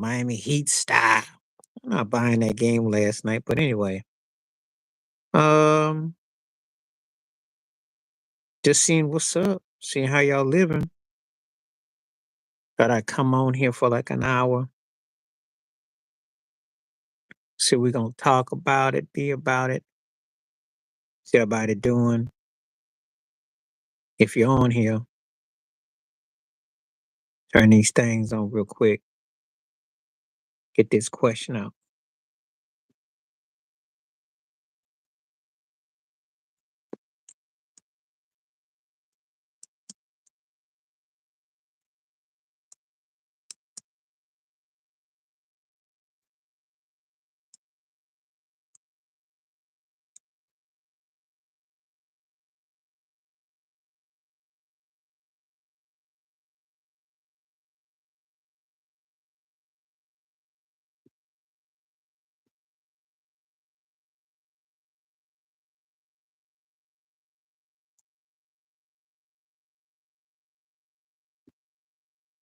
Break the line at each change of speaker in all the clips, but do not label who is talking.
Miami Heat style. I'm not buying that game last night, but anyway. Um, just seeing what's up, seeing how y'all living. Thought I'd come on here for like an hour. See, we're gonna talk about it, be about it, see how everybody doing. If you're on here, turn these things on real quick. Get this question out.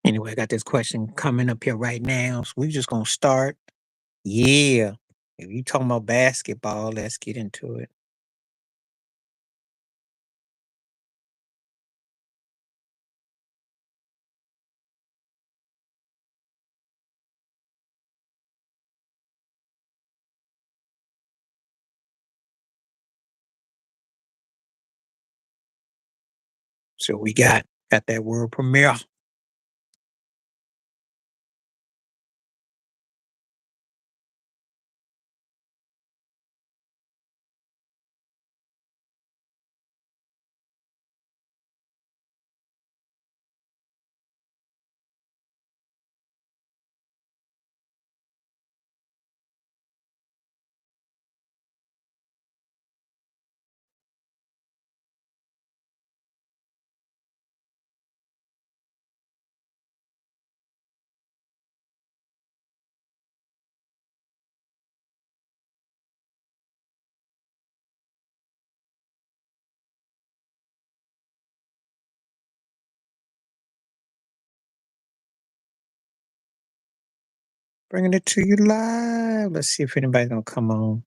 Anyway, I got this question coming up here right now. So we're just gonna start. Yeah. If you talking about basketball, let's get into it. So we got that world premiere. Bringing it to you live. Let's see if anybody's gonna come on.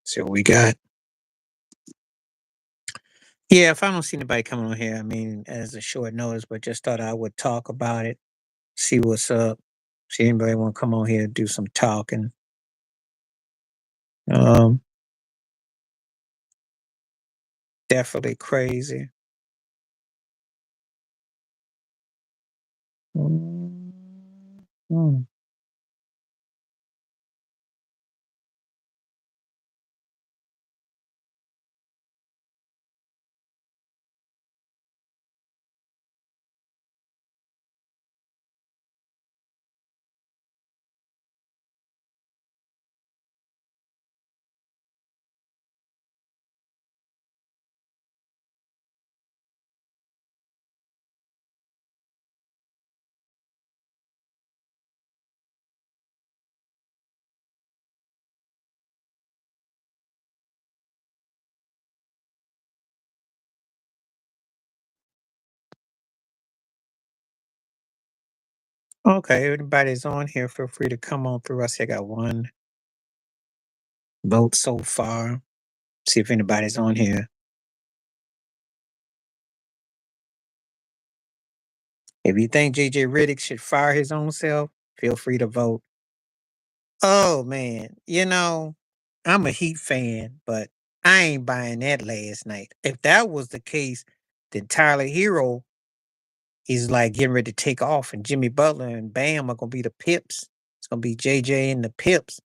See what we got. Yeah, if I don't see anybody coming on here, I mean, as a short notice, but just thought I would talk about it, see what's up. See anybody want to come on here and do some talking. Um, definitely crazy. Mm, mm. Okay, everybody's on here. Feel free to come on through. I see I got one vote so far. See if anybody's on here. If you think JJ Riddick should fire his own self, feel free to vote. Oh man, I'm a Heat fan, but I ain't buying that last night. If that was the case, then Tyler Hero is like getting ready to take off, and Jimmy Butler and Bam are gonna be the Pips. It's gonna be JJ and the Pips.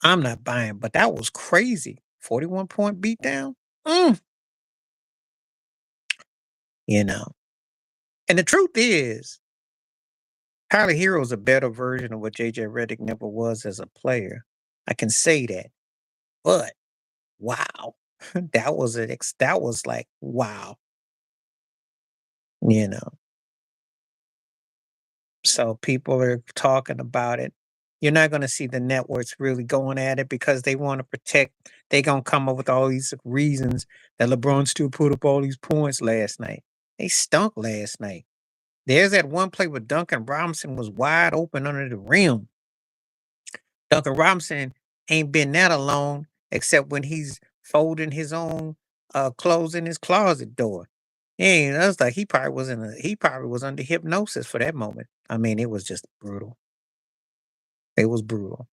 I'm not buying, but that was crazy. 41-point beatdown. Mm, you know. And the truth is, Tyler Hero is a better version of what JJ Redick never was as a player. I can say that. But wow, that was like wow, you know. So people are talking about it. You're not going to see the networks really going at it because they want to protect. They gonna come up with all these reasons that LeBron still put up all these points last night. They stunk last night. There's that one play where Duncan Robinson was wide open under the rim. Duncan Robinson ain't been that alone except when he's folding his own clothes in his closet door. And I was like, he probably was under hypnosis for that moment. I mean, it was just brutal. It was brutal.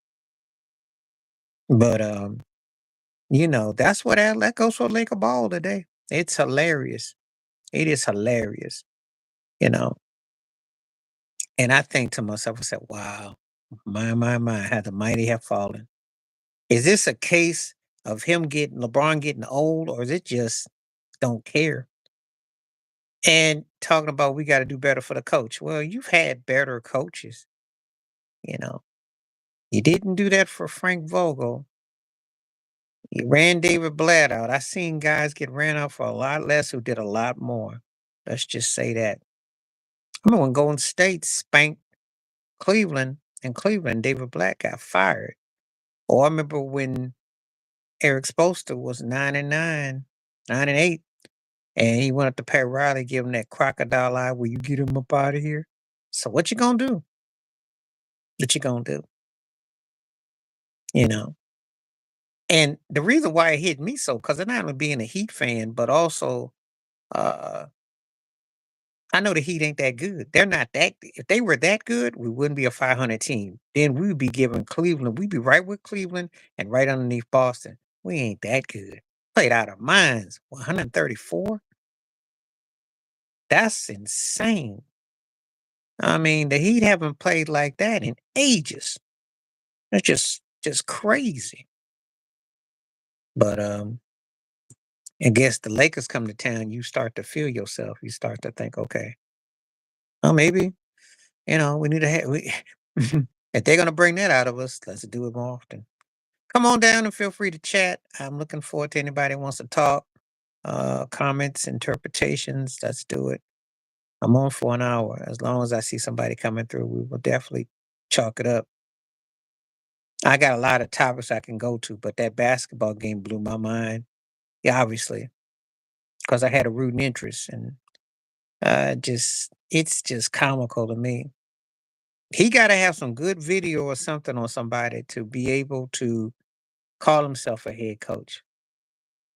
But that's what that goes for Laker ball today. It's hilarious. It is hilarious, you know. And I think to myself, I said, wow, my, how the mighty have fallen. Is this a case of LeBron getting old, or is it just don't care? And talking about we got to do better for the coach. Well, you've had better coaches, you know. You didn't do that for Frank Vogel. You ran David Blatt out. I seen guys get ran out for a lot less who did a lot more. Let's just say that. I remember when Golden State spanked Cleveland, and David Blatt got fired. Or I remember when Eric Spoelstra was 9-9, 9-8, and he went up to Pat Riley, give him that crocodile eye. Will you get him up out of here? So what you gonna do? What you gonna do? You know. And the reason why it hit me so, because of not only being a Heat fan, but also uh I know the Heat ain't that good. They're not that. If they were that good, we wouldn't be a 500 team. Then we would be giving Cleveland. We'd be right with Cleveland and right underneath Boston. We ain't that good. Played out of minds. 134. That's insane. I mean, the Heat haven't played like that in ages. That's just crazy. But I guess the Lakers come to town. You start to feel yourself. You start to think, okay, well, maybe we need to have. If they're gonna bring that out of us, let's do it more often. Come on down and feel free to chat. I'm looking forward to anybody who wants to talk. Comments, interpretations. Let's do it. I'm on for an hour. As long as I see somebody coming through, we will definitely chalk it up. I got a lot of topics I can go to, but that basketball game blew my mind. Yeah, obviously, because I had a rooting interest, and just it's just comical to me. He got to have some good video or something on somebody to be able to call himself a head coach.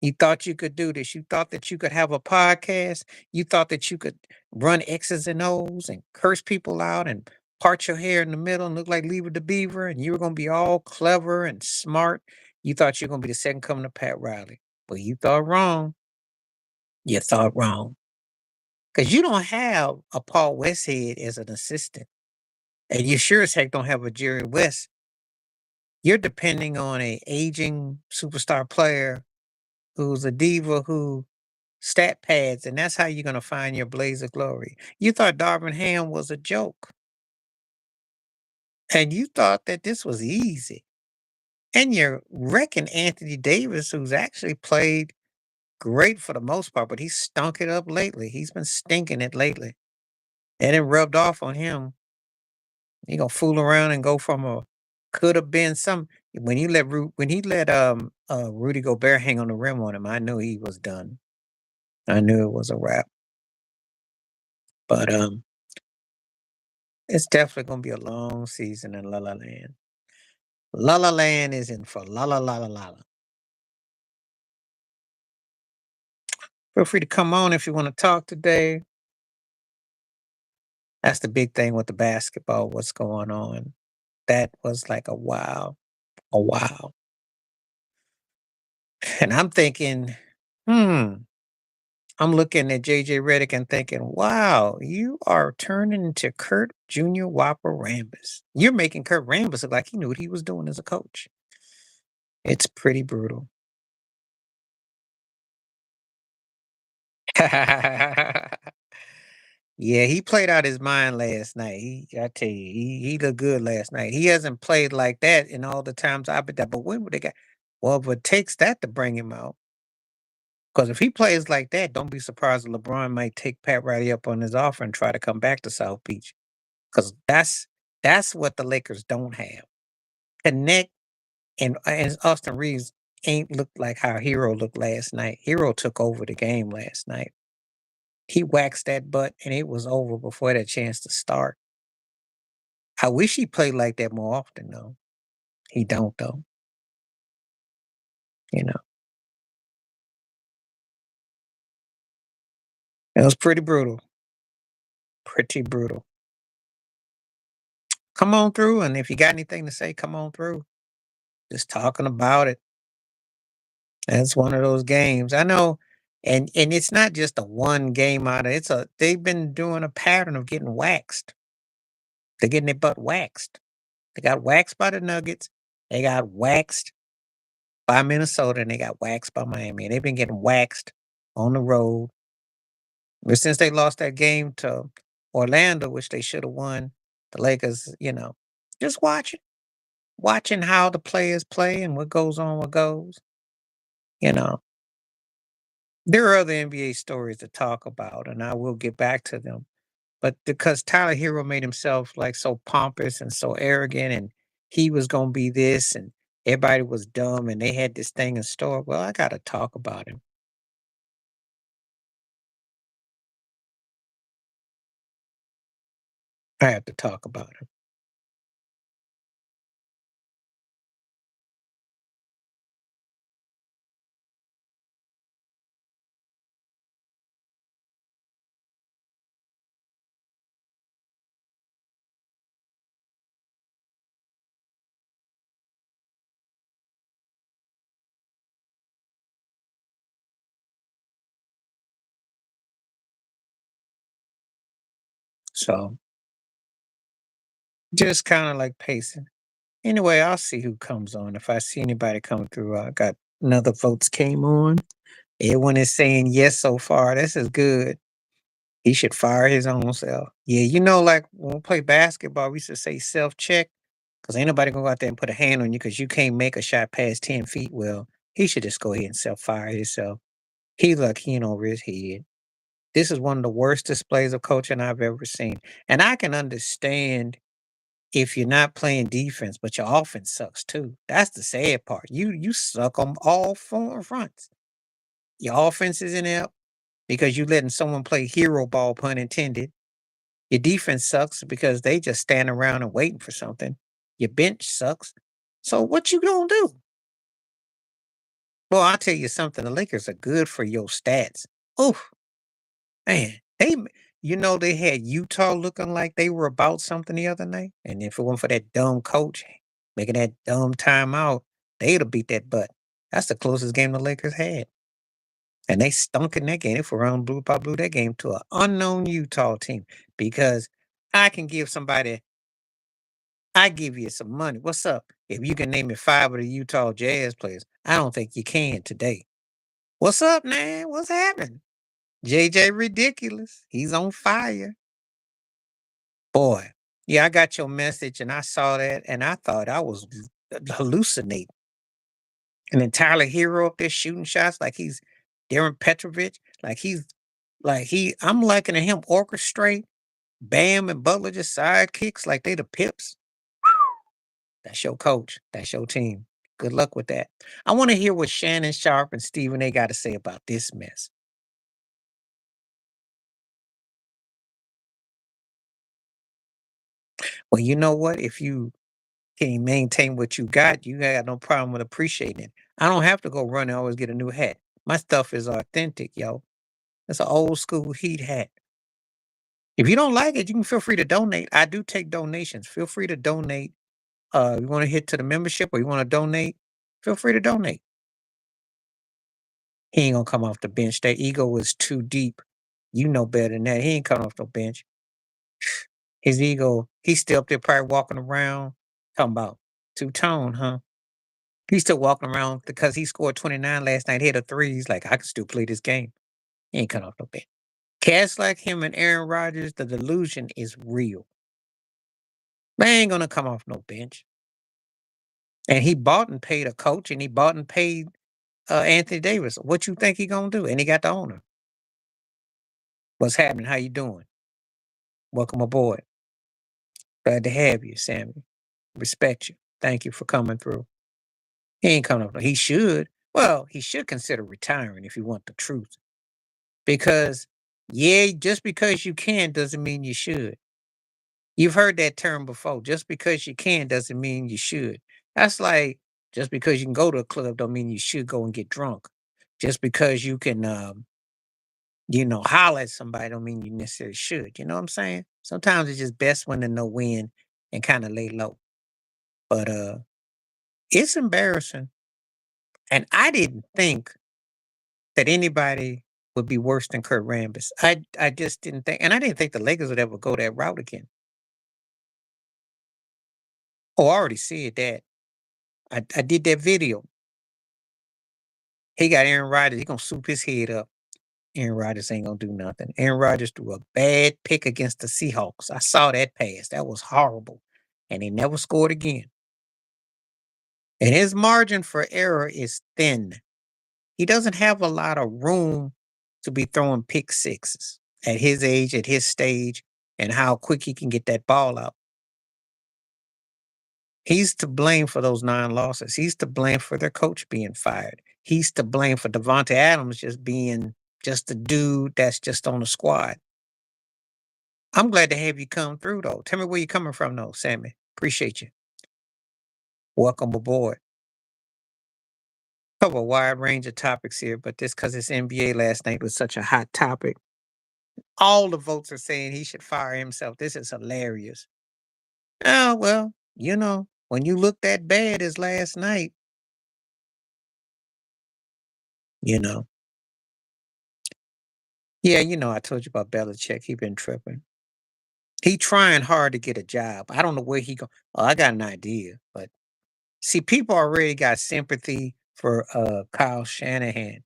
You thought you could do this. You thought that you could have a podcast. You thought that you could run X's and O's and curse people out and part your hair in the middle and look like Lever the Beaver, and you were going to be all clever and smart. You thought you were going to be the second coming of Pat Riley. But you thought wrong. You thought wrong. Because you don't have a Paul Westhead as an assistant. And you sure as heck don't have a Jerry West. You're depending on a aging superstar player who's a diva who stat pads, and that's how you're gonna find your blaze of glory. You thought Darvin Ham was a joke, and you thought that this was easy. And you're wrecking Anthony Davis, who's actually played great for the most part, but he's stunk it up lately. He's been stinking it lately. And it rubbed off on him. He gonna fool around and go from a could have been some when he let Rudy Gobert hang on the rim on him, I knew he was done. I knew it was a wrap. But it's definitely gonna be a long season in La La Land. La La Land is in for la la la la la. La. Feel free to come on if you want to talk today. That's the big thing with the basketball. What's going on? That was like a wow, a wow. And I'm thinking, hmm. I'm looking at JJ Redick and thinking, wow, you are turning into Kurt Jr. Whopper Rambis. You're making Kurt Rambis look like he knew what he was doing as a coach. It's pretty brutal. Yeah, he played out his mind last night. I tell you, he looked good last night. He hasn't played like that in all the times I've been there. But when would they got? Well, but it takes that to bring him out. Because if he plays like that, don't be surprised if LeBron might take Pat Riley up on his offer and try to come back to South Beach. Because that's what the Lakers don't have. Connect and Austin Reeves ain't looked like how Hero looked last night. Hero took over the game last night. He waxed that butt and it was over before it had a chance to start. I wish he played like that more often though. He don't though, you know. It was pretty brutal. Pretty brutal. Come on through, and if you got anything to say, come on through. Just talking about it. That's one of those games. I know, and it's not just a one game out of it's a they've been doing a pattern of getting waxed. They're getting their butt waxed. They got waxed by the Nuggets. They got waxed by Minnesota, and they got waxed by Miami. And they've been getting waxed on the road. But since they lost that game to Orlando, which they should have won, the Lakers, just watching how the players play and what goes on, what goes. You know, there are other NBA stories to talk about, and I will get back to them. But because Tyler Hero made himself like so pompous and so arrogant, and he was gonna be this, and everybody was dumb, and they had this thing in store. Well, I got to talk about him. I have to talk about him. So just kind of like pacing. Anyway, I'll see who comes on. If I see anybody come through, I got another votes came on. Everyone is saying yes so far. This is good. He should fire his own self. Yeah, like when we play basketball, we used to say self check because ain't nobody gonna go out there and put a hand on you because you can't make a shot past 10 feet. Well, he should just go ahead and self fire himself. He like he ain't over his head. This is one of the worst displays of coaching I've ever seen. And I can understand if you're not playing defense, but your offense sucks too. That's the sad part. You suck on all four fronts. Your offense is inept because you letting someone play hero ball, pun intended. Your defense sucks because they just stand around and waiting for something. Your bench sucks. So what you gonna do? Well, I'll tell you something. The Lakers are good for your stats. Oh man, they had Utah looking like they were about something the other night, and if it weren't for that dumb coach making that dumb timeout, they'd have beat that butt. That's the closest game the Lakers had, and they stunk in that game. If around blew that game to an unknown Utah team because I can give somebody I give you some money. What's up? If you can name me 5 of the Utah Jazz players, I don't think you can today. What's up, man? What's happening? JJ Ridiculous. He's on fire. Boy. Yeah, I got your message and I saw that and I thought I was hallucinating. An entirely hero up there shooting shots like he's Darren Petrovic. I'm likening him orchestrate. Bam and Butler just sidekicks like they the pips. That's your coach. That's your team. Good luck with that. I want to hear what Shannon Sharp and Stephen A got to say about this mess. Well, you know what? If you can maintain what you got, you got no problem with appreciating it. I don't have to go run and always get a new hat. My stuff is authentic, yo. It's an old school heat hat. If you don't like it, you can feel free to donate. I do take donations. Feel free to donate. You want to hit to the membership or you want to donate? Feel free to donate. He ain't gonna come off the bench. That ego is too deep. You know better than that. He ain't coming off the bench. His ego, he's still up there probably walking around talking about two-tone, huh? He's still walking around because he scored 29 last night, hit a three. He's like, I can still play this game. He ain't coming off no bench. Cats like him and Aaron Rodgers, the delusion is real. They ain't gonna come off no bench. And he bought and paid a coach, and he bought and paid Anthony Davis. What you think he gonna do? And he got the owner. What's happening? How you doing? Welcome aboard. Glad to have you, Sammy. Respect you. Thank you for coming through. He ain't coming up. He should. Well, he should consider retiring if you want the truth. Because, yeah, just because you can doesn't mean you should. You've heard that term before. Just because you can doesn't mean you should. That's like just because you can go to a club don't mean you should go and get drunk. Just because you can, holler at somebody don't mean you necessarily should. You know what I'm saying? Sometimes it's just best when to know when and kind of lay low. But it's embarrassing. And I didn't think that anybody would be worse than Kurt Rambis. I just didn't think, and I didn't think the Lakers would ever go that route again. Oh, I already said that. I did that video. He got Aaron Rodgers. He gonna soup his head up. Aaron Rodgers ain't gonna do nothing. Aaron Rodgers threw a bad pick against the Seahawks. I saw that pass. That was horrible, and he never scored again. And his margin for error is thin. He doesn't have a lot of room to be throwing pick sixes at his age, at his stage, and how quick he can get that ball out. He's to blame for those 9 losses. He's to blame for their coach being fired. He's to blame for Devontae Adams just being just a dude that's just on the squad. I'm glad to have you come through, though. Tell me where you're coming from, though, Sammy. Appreciate you. Welcome aboard. Cover a wide range of topics here, but this because it's NBA last night was such a hot topic. All the votes are saying he should fire himself. This is hilarious. Oh, well, when you look that bad as last night, you know. Yeah, I told you about Belichick. He been tripping. He trying hard to get a job. I don't know where he go. Oh, I got an idea, but see, people already got sympathy for Kyle Shanahan,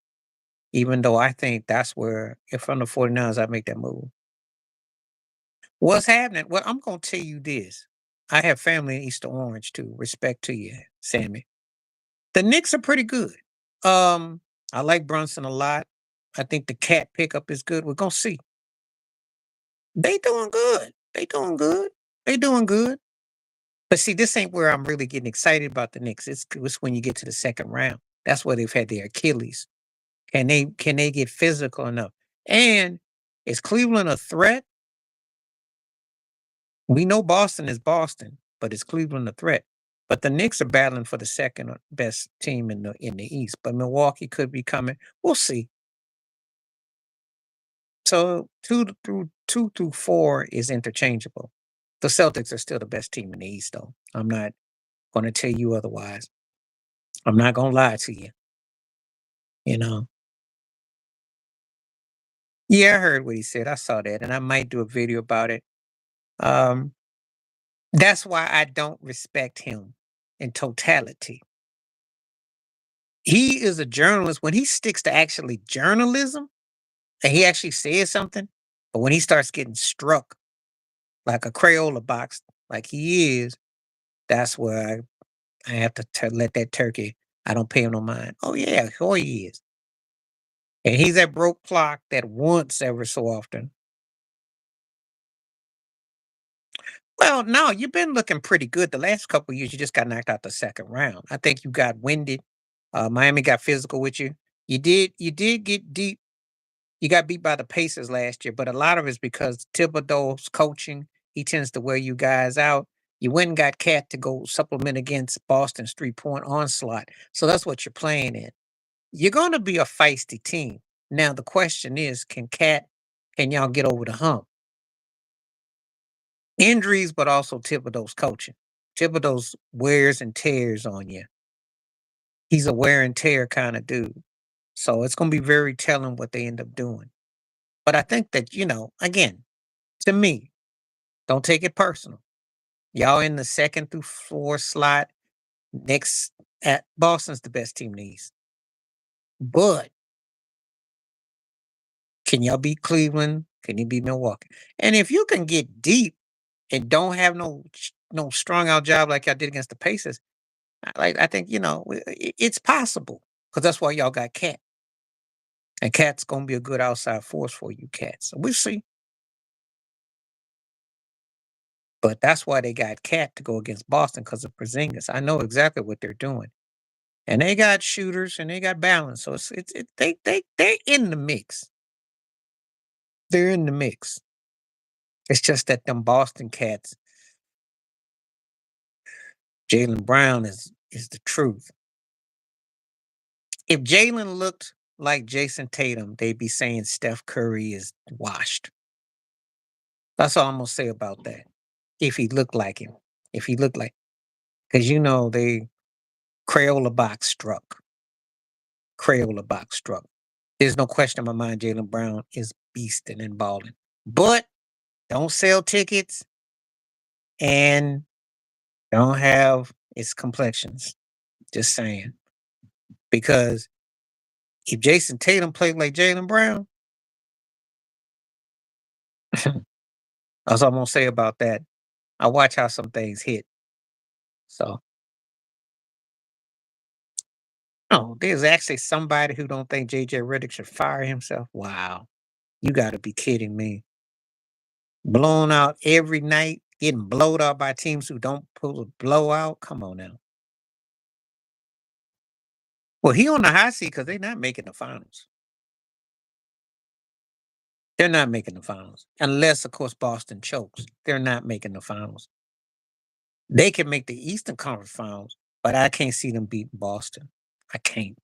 even though I think that's where if I'm the 49ers, I make that move. What's happening? Well, I'm gonna tell you this. I have family in Easter Orange too. Respect to you, Sammy. The Knicks are pretty good. Um, I like Brunson a lot. I think the cat pickup is good. We're gonna see. They doing good. They doing good. They doing good. But see, this ain't where I'm really getting excited about the Knicks. It's when you get to the second round. That's where they've had their Achilles. Can they get physical enough? And is Cleveland a threat? We know Boston is Boston, but is Cleveland a threat? But the Knicks are battling for the second best team in the East. But Milwaukee could be coming. We'll see. So two through 4 is interchangeable. The Celtics are still the best team in the East, though. I'm not going to tell you otherwise. I'm not going to lie to you. You know. Yeah, I heard what he said. I saw that, and I might do a video about it. Um, that's why I don't respect him in totality. He is a journalist. When he sticks to actually journalism and he actually says something, but when he starts getting struck like a Crayola box, like he is, that's where I have to let that turkey. I don't pay him no mind. Oh yeah, sure he is, and he's that broke clock that once ever so often. Well, no, you've been looking pretty good the last couple of years. You just got knocked out the second round. I think you got winded. Miami got physical with you. You did get deep. You got beat by the Pacers last year, but a lot of it's because Thibodeau's coaching. He tends to wear you guys out. You went and got Cat to go supplement against Boston's 3-point onslaught. So that's what you're playing in. You're going to be a feisty team. Now the question is, can y'all get over the hump? Injuries, but also Thibodeau's coaching. Thibodeau's wears and tears on you. He's a wear and tear kind of dude. So it's going to be very telling what they end up doing. But I think that, again, to me, don't take it personal. Y'all in the 2nd through 4 slot. Next at Boston's the best team in the East. But Can y'all beat Cleveland? Can you beat Milwaukee? And if you can get deep and don't have no strung out job like y'all did against the Pacers, I think it's possible because that's why y'all got Cat, and Cat's gonna be a good outside force for you, Cat. So we'll see. But that's why they got Cat to go against Boston because of Porzingis. I know exactly what they're doing, and they got shooters and they got balance. So they're in the mix. They're in the mix. It's just that them Boston Cats, Jalen Brown is the truth. If Jalen looked like Jason Tatum, they'd be saying Steph Curry is washed. That's all I'm gonna say about that. If he looked like him, if he looked like, because they Crayola box struck, Crayola box struck. There's no question in my mind. Jalen Brown is beasting and balling, but don't sell tickets and don't have its complexions. Just saying, because if Jason Tatum played like Jalen Brown, that's all I'm gonna say about that. I watch how some things hit. So, oh, there's actually somebody who don't think JJ Redick should fire himself. Wow, you got to be kidding me! Blown out every night, getting blowed out by teams who don't pull a blowout. Come on now. Well, he on the hot seat because they're not making the finals. They're not making the finals unless, of course, Boston chokes. They're not making the finals. They can make the Eastern Conference Finals, but I can't see them beating Boston. I can't.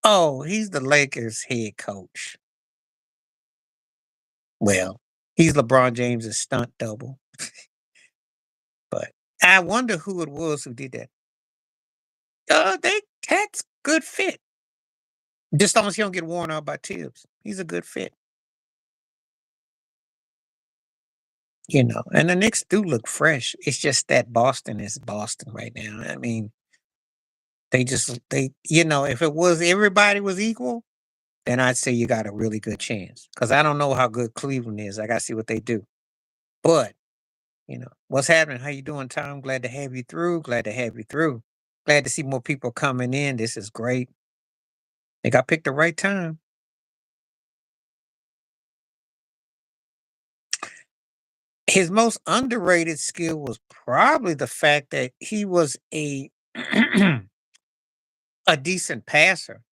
Oh, he's the Lakers head coach. Well, he's LeBron James's stunt double, but I wonder who it was who did that. That's good fit. Just long as he don't get worn out by Tibbs, he's a good fit. And the Knicks do look fresh. It's just that Boston is Boston right now. I mean, if it was everybody was equal, then I'd say you got a really good chance. Because I don't know how good Cleveland is. I got to see what they do. But what's happening? How you doing, Tom? Glad to have you through. Glad to have you through. Glad to see more people coming in. This is great. Think I picked the right time. His most underrated skill was probably the fact that he was a a decent passer.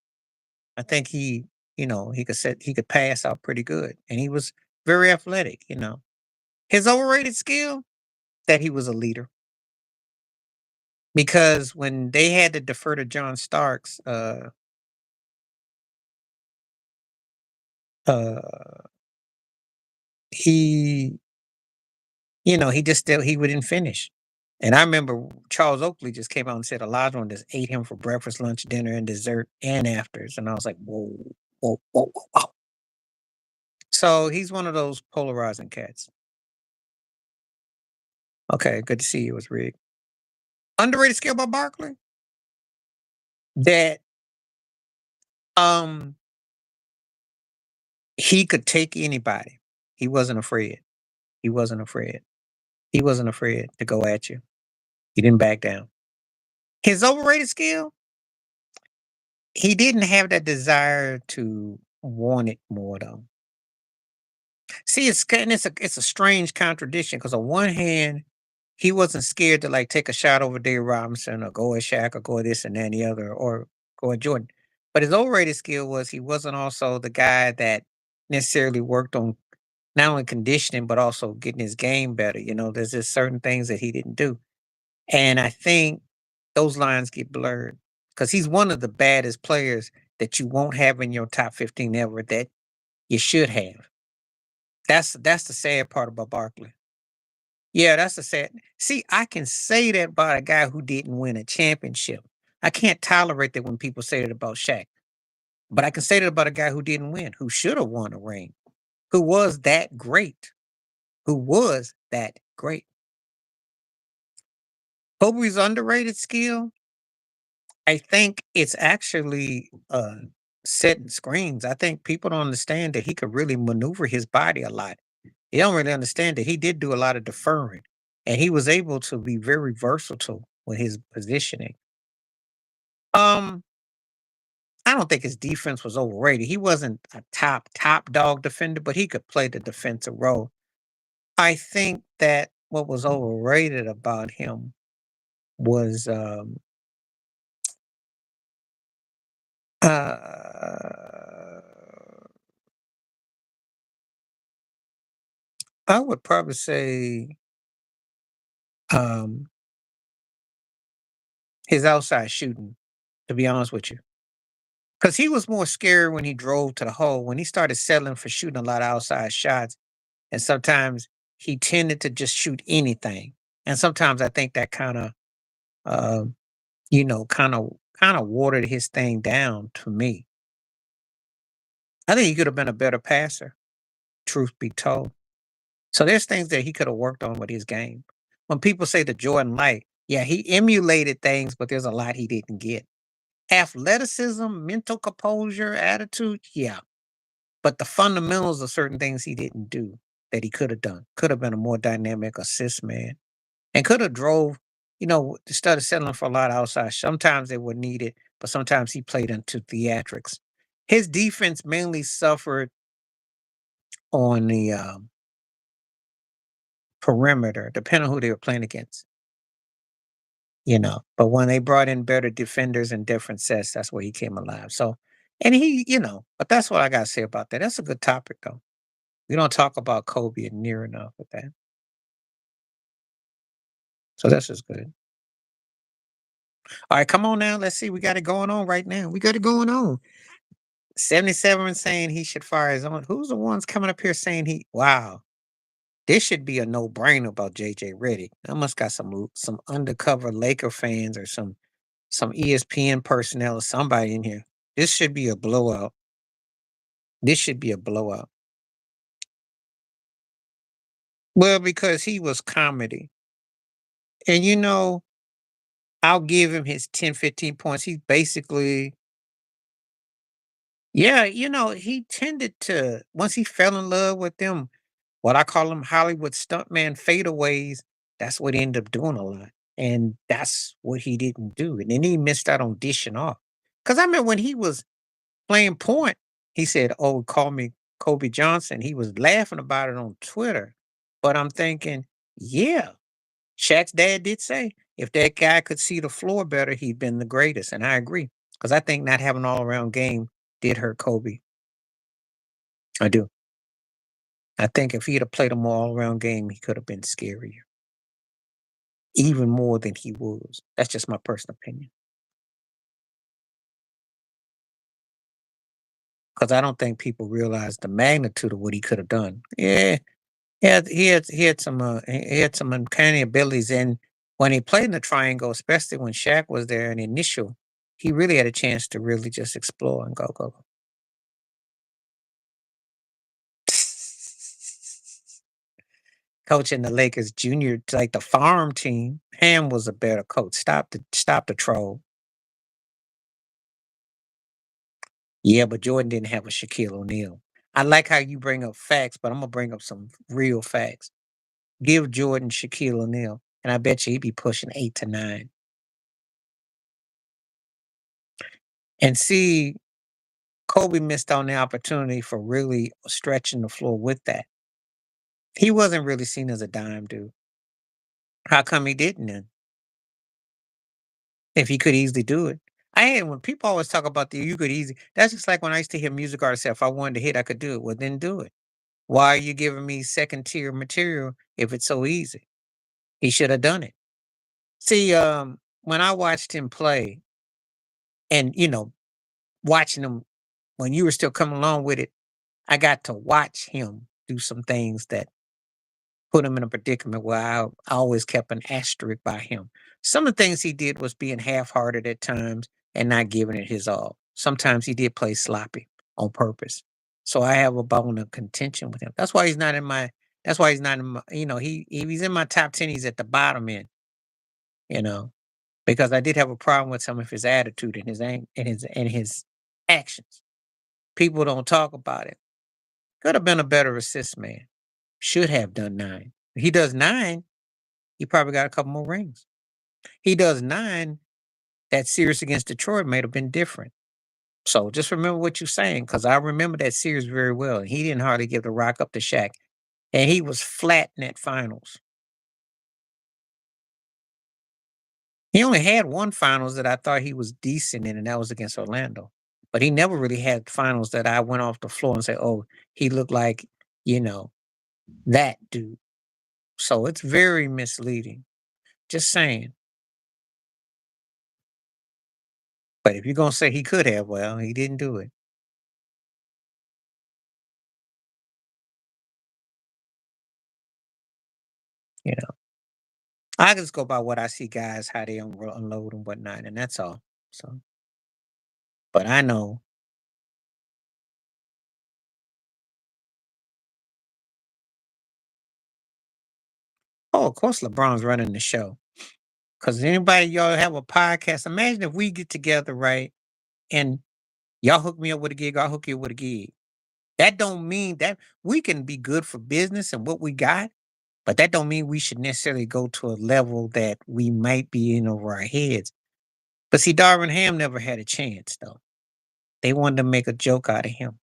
I think he could pass out pretty good, and he was very athletic. His overrated skill that he was a leader, because when they had to defer to John Starks, uh, he he just still he wouldn't finish. And I remember Charles Oakley just came out and said Olajuwon just ate him for breakfast, lunch, dinner, and dessert, and afters. And I was like, whoa, whoa, whoa, whoa, whoa. So he's one of those polarizing cats. Okay, good to see you. It was rigged. Underrated skill by Barkley that um he could take anybody. He wasn't afraid. He wasn't afraid. He wasn't afraid to go at you. He didn't back down. His overrated skill, he didn't have that desire to want it more though. See, it's a strange contradiction because on one hand, he wasn't scared to like take a shot over Dave Robinson or go at Shaq or go at this and that and the other or go at Jordan. But his overrated skill was he wasn't also the guy that necessarily worked on not only conditioning but also getting his game better. There's just certain things that he didn't do. And I think those lines get blurred because he's one of the baddest players that you won't have in your top 15 ever that you should have. That's the sad part about Barkley. Yeah, that's the sad. See, I can say that about a guy who didn't win a championship. I can't tolerate that when people say that about Shaq. But I can say that about a guy who didn't win, who should have won a ring, who was that great, who was that great. Kobe's underrated skill. I think it's actually setting screens. I think people don't understand that he could really maneuver his body a lot. They don't really understand that he did do a lot of deferring, and he was able to be very versatile with his positioning. Um, I don't think his defense was overrated. He wasn't a top dog defender, but he could play the defensive role. I think that what was overrated about him was uh I would probably say um his outside shooting, to be honest with you. Because he was more scary when he drove to the hole. When he started settling for shooting a lot of outside shots, and sometimes he tended to just shoot anything. And sometimes I think that uh, kind of watered his thing down to me. I think he could have been a better passer, truth be told. So there's things that he could have worked on with his game. When people say the Jordan Light, yeah, he emulated things, but there's a lot he didn't get. Athleticism, mental composure, attitude, yeah. But the fundamentals of certain things he didn't do that he could have done. Could have been a more dynamic assist man and could have drove, instead of settling for a lot of outside. Sometimes they were needed, but sometimes he played into theatrics. His defense mainly suffered on the perimeter, depending on who they were playing against. But when they brought in better defenders in different sets, that's where he came alive. So, and but that's what I got to say about that. That's a good topic, though. We don't talk about Kobe near enough with that. So that's just good. All right, come on now. Let's see. We got it going on right now. We got it going on. 77 saying he should fire his own. Who's the ones coming up here saying wow, this should be a no-brainer about JJ Redick. I must got some undercover Laker fans or some ESPN personnel or somebody in here. This should be a blowout. This should be a blowout. Well, because he was comedy. And I'll give him his 10, 15 points. He's basically, yeah, he tended to, once he fell in love with them, what I call them Hollywood stuntman fadeaways, that's what he ended up doing a lot. And that's what he didn't do. And then he missed out on dishing off. Because I remember when he was playing point, he said, "Oh, call me Kobe Johnson." He was laughing about it on Twitter. But I'm thinking, yeah, Shaq's dad did say if that guy could see the floor better, he'd been the greatest. And I agree. Because I think not having all around game did hurt Kobe. I do. I think if he'd have played a more all around game, he could have been scarier, even more than he was. That's just my personal opinion. Because I don't think people realize the magnitude of what he could have done. Yeah, he had some uncanny abilities, and when he played in the triangle, especially when Shaq was there in the initial, he really had a chance to really just explore and go. Coaching the Lakers junior, like the farm team, Ham was a better coach. Stop the troll. Yeah, but Jordan didn't have a Shaquille O'Neal. I like how you bring up facts, but I'm gonna bring up some real facts. Give Jordan Shaquille O'Neal, and I bet you he'd be pushing 8 to 9. And see, Kobe missed on the opportunity for really stretching the floor with that. He wasn't really seen as a dime dude. How come he didn't then? If he could easily do it. When people always talk about the you could easy, that's just like when I used to hear music artists say, if I wanted to hit, I could do it. Well, then do it. Why are you giving me second tier material if it's so easy? He should have done it. See, when I watched him play and, watching him when you were still coming along with it, I got to watch him do some things that put him in a predicament where I always kept an asterisk by him. Some of the things he did was being half-hearted at times and not giving it his all. Sometimes he did play sloppy on purpose. So I have a bone of contention with him. That's why he's not in my, he if he's in my top 10, he's at the bottom end, you know. because I did have a problem with some of his attitude and his actions. People don't talk about it. Could have been a better assist man. Should have done 9. He does 9, he probably got a couple more rings. He does 9, that series against Detroit might have been different. So just remember what you're saying, because I remember that series very well. He didn't hardly give the rock up to Shaq, and he was flat in that finals. He only had one finals that I thought he was decent in, and that was against Orlando. But he never really had finals that I went off the floor and say, "Oh, he looked like, you know, that dude." So it's very misleading. Just saying. But if you're gonna say he could have, well, he didn't do it. You know, I just go by what I see guys how they unload and whatnot, and that's all. So, but I know. Oh, of course, LeBron's running the show. Cause anybody y'all have a podcast. Imagine if we get together, right, and y'all hook me up with a gig, I'll hook you up with a gig. That don't mean that we can be good for business and what we got, but that don't mean we should necessarily go to a level that we might be in over our heads. But see, Darvin Ham never had a chance though. They wanted to make a joke out of him.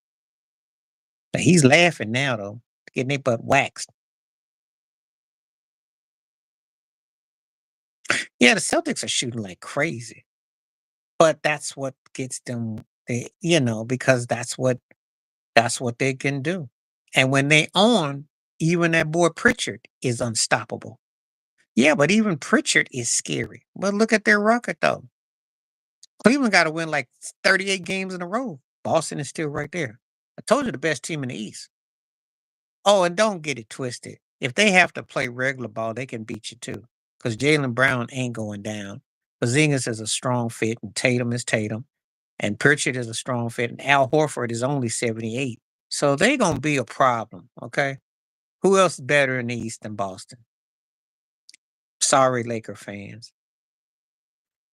But he's laughing now though, getting their butt waxed. Yeah, the Celtics are shooting like crazy. But that's what gets them because that's what they can do. And when they on, even that boy Pritchard is unstoppable. Yeah, but even Pritchard is scary. But look at their record though. Cleveland got to win like 38 games in a row. Boston is still right there. I told you the best team in the East. Oh, and don't get it twisted. If they have to play regular ball, they can beat you too. Because Jalen Brown ain't going down. Porzingis is a strong fit, and Tatum is Tatum, and Pritchard is a strong fit, and Al Horford is only 78. So they gonna be a problem. Okay, who else is better in the East than Boston? Sorry, Laker fans.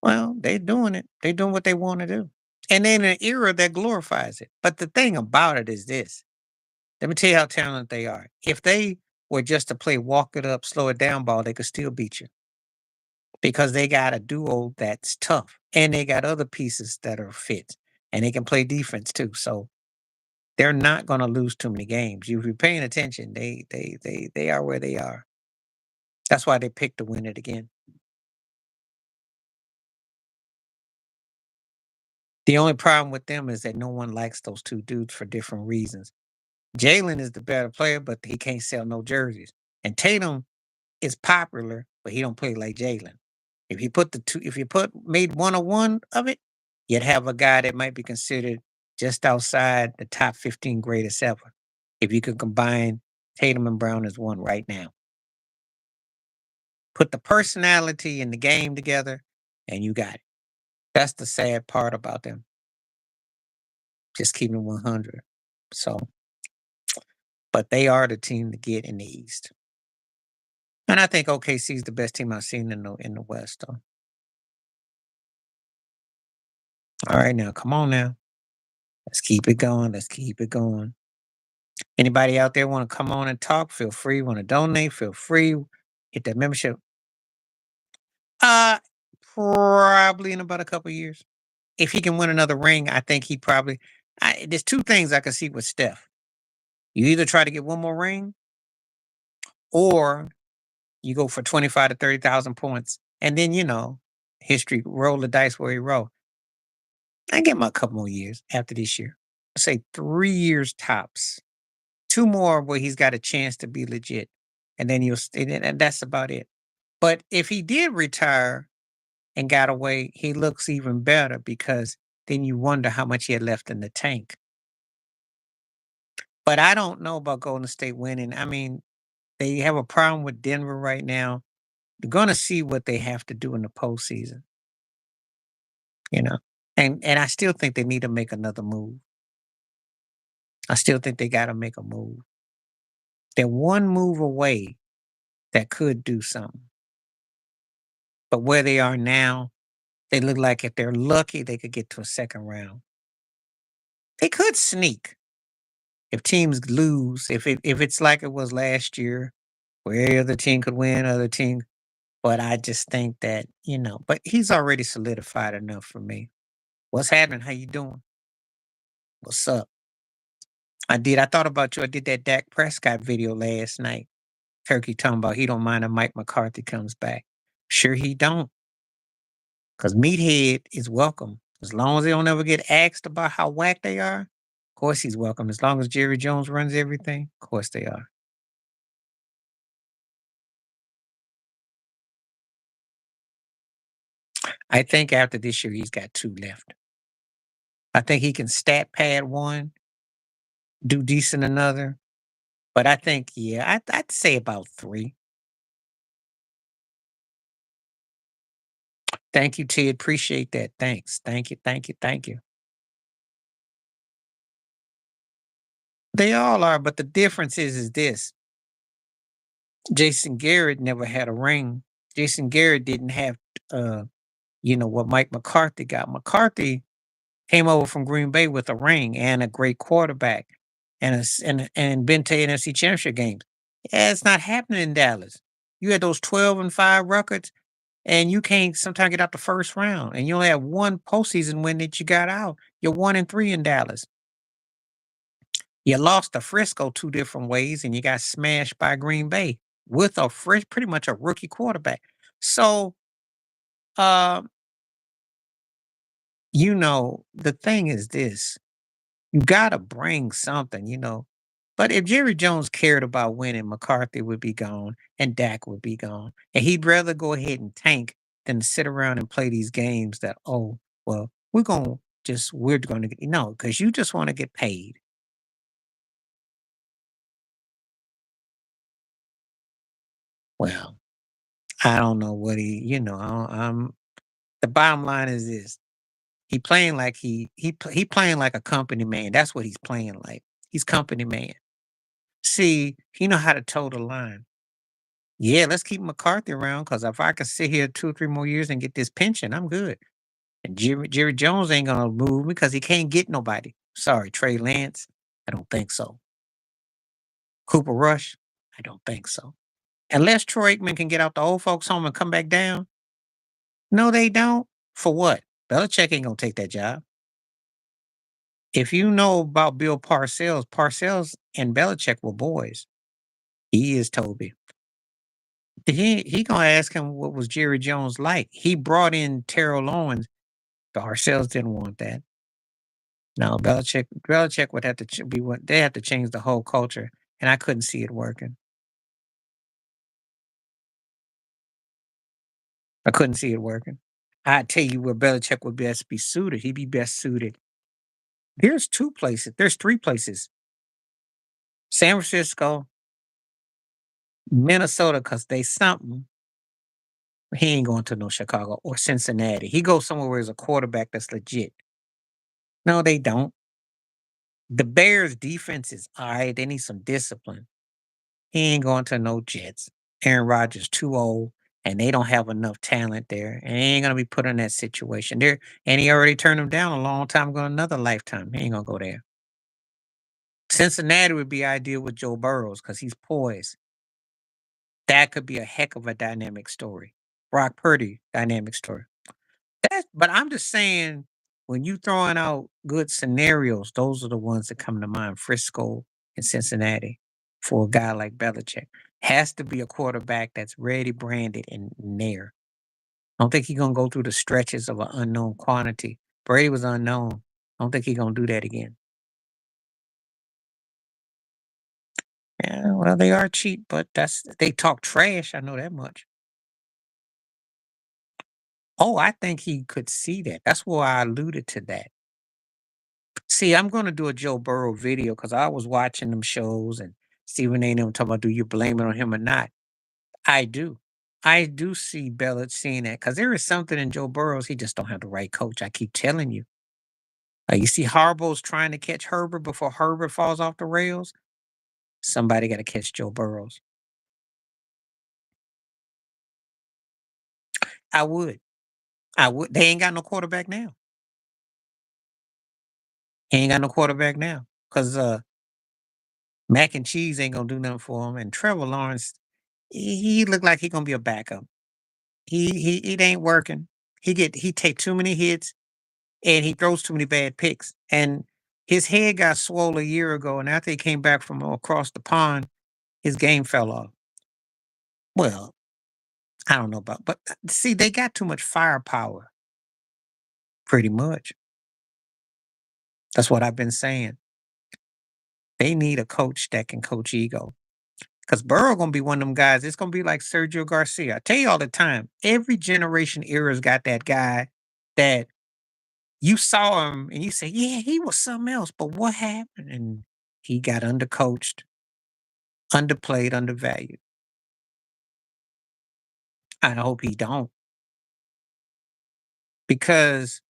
Well, they doing it. They doing what they want to do, and in an era that glorifies it. But the thing about it is this: let me tell you how talented they are. If they were just to play walk it up, slow it down ball, they could still beat you because they got a duo that's tough and they got other pieces that are fit and they can play defense too. So they're not going to lose too many games. If you're paying attention, they are where they are. That's why they picked to win it again. The only problem with them is that no one likes those two dudes for different reasons. Jalen is the better player, but he can't sell no jerseys. And Tatum is popular, but he don't play like Jalen. If you put made 101 of it, you'd have a guy that might be considered just outside the top 15 greatest ever. If you could combine Tatum and Brown as one right now, put the personality and the game together, and you got it. That's the sad part about them. Just keeping it 100. So, but they are the team to get in the East, and I think OKC is the best team I've seen in the West. Though. All right, now come on now. Let's keep it going. Let's keep it going. Anybody out there want to come on and talk? Feel free. Want to donate? Feel free. Hit that membership. Uh, Probably in about a couple years. If he can win another ring, I think he probably. There's two things I can see with Steph. You either try to get one more ring, or you go for 25 to 30,000 points, and then history roll the dice where he roll. I give him a couple more years after this year. Say 3 years tops. Two more where he's got a chance to be legit, and then and that's about it. But if he did retire and got away, he looks even better because then you wonder how much he had left in the tank. But I don't know about Golden State winning. I mean, they have a problem with Denver right now. You're going to see what they have to do in the postseason, you know. And I still think they need to make another move. I still think they got to make a move. They're one move away that could do something. But where they are now, They look like if they're lucky, they could get to a second round. They could sneak if teams lose. If it's like it was last year, where every other team could win, other team. But I just think that But he's already solidified enough for me. What's happening? How you doing? What's up? I thought about you. I did that Dak Prescott video last night. Turkey talking about he don't mind if Mike McCarthy comes back. Sure he don't, because Meathead is welcome. As long as they don't ever get asked about how whack they are, of course he's welcome. As long as Jerry Jones runs everything, of course they are. I think after this year, he's got two left. I think he can stat pad one, do decent another. But I think, yeah, I'd say about three. Thank you, Ted. Appreciate that. Thanks. Thank you. Thank you. Thank you. They all are, but the difference is this. Jason Garrett never had a ring. Jason Garrett didn't have uh, what Mike McCarthy got. McCarthy came over from Green Bay with a ring and a great quarterback and been to NFC championship games. Yeah, it's not happening in Dallas. You had those 12-5 records and you can't sometimes get out the first round and you only have one postseason win that you got out. You're 1-3 in Dallas. You lost to Frisco two different ways, and you got smashed by Green Bay with a fresh, pretty much a rookie quarterback. So, uh, the thing is this: you got to bring something. But if Jerry Jones cared about winning, McCarthy would be gone, and Dak would be gone, and he'd rather go ahead and tank than to sit around and play these games that well we're going to get no because you just want to get paid. Well, I don't know what the bottom line is this. He playing like he playing like a company man. That's what he's playing like. He's company man. See, he know how to toe the line. Yeah, let's keep McCarthy around because if I can sit here 2 or 3 more years and get this pension, I'm good. And Jerry Jones ain't gonna move me because he can't get nobody. Sorry, Trey Lance. I don't think so. Cooper Rush. I don't think so. Unless Troy Aikman can get out the old folks home and come back down. No, they don't. For what? Belichick ain't gonna take that job. If you know about Bill Parcells, Parcells and Belichick were boys. He is Toby. He gonna ask him what was Jerry Jones like. He brought in Terrell Owens. Parcells didn't want that. No, Belichick would have to be what they have to change the whole culture, and I couldn't see it working. I couldn't see it working. I tell you where Belichick would best be suited. He'd be best suited. There's two places. There's three places. San Francisco, Minnesota, because they something. He ain't going to no Chicago or Cincinnati. He goes somewhere where there's a quarterback that's legit. No, they don't. The Bears defense is all right. They need some discipline. He ain't going to no Jets. Aaron Rodgers too old, and they don't have enough talent there. And he ain't gonna be put in that situation there. And he already turned him down a long time ago, another lifetime. He ain't gonna go there. Cincinnati would be ideal with Joe Burrows because he's poised. That could be a heck of a dynamic story. Brock Purdy, dynamic story. But I'm just saying, when you throwing out good scenarios, those are the ones that come to mind. Frisco and Cincinnati for a guy like Belichick. Has to be a quarterback that's ready, branded, and there. I don't think he's gonna go through the stretches of an unknown quantity. Brady was unknown. I don't think he's gonna do that again. Yeah, well, they are cheap, but they talk trash. I know that much. Oh, I think he could see that. That's why I alluded to that. See, I'm gonna do a Joe Burrow video because I was watching them shows and Stephen A. and them talking about do you blame it on him or not? I do. I do see Bella seeing that because there is something in Joe Burrows. He just don't have the right coach. I keep telling you. You see, Harbaugh's trying to catch Herbert before Herbert falls off the rails. Somebody got to catch Joe Burrows. I would. They ain't got no quarterback now. He ain't got no quarterback now because mac and cheese ain't gonna do nothing for him. And Trevor Lawrence, he look like he gonna be a backup. It ain't working. He take too many hits and he throws too many bad picks. And his head got swole a year ago, and after he came back from across the pond, his game fell off. Well, I don't know about, but see, they got too much firepower. Pretty much, that's what I've been saying. They need a coach that can coach ego. Because Burrow gonna be one of them guys. It's gonna be like Sergio Garcia. I tell you all the time. Every generation era's got that guy that you saw him and you say, "Yeah, he was something else." But what happened? And he got undercoached, underplayed, undervalued. I hope he don't, because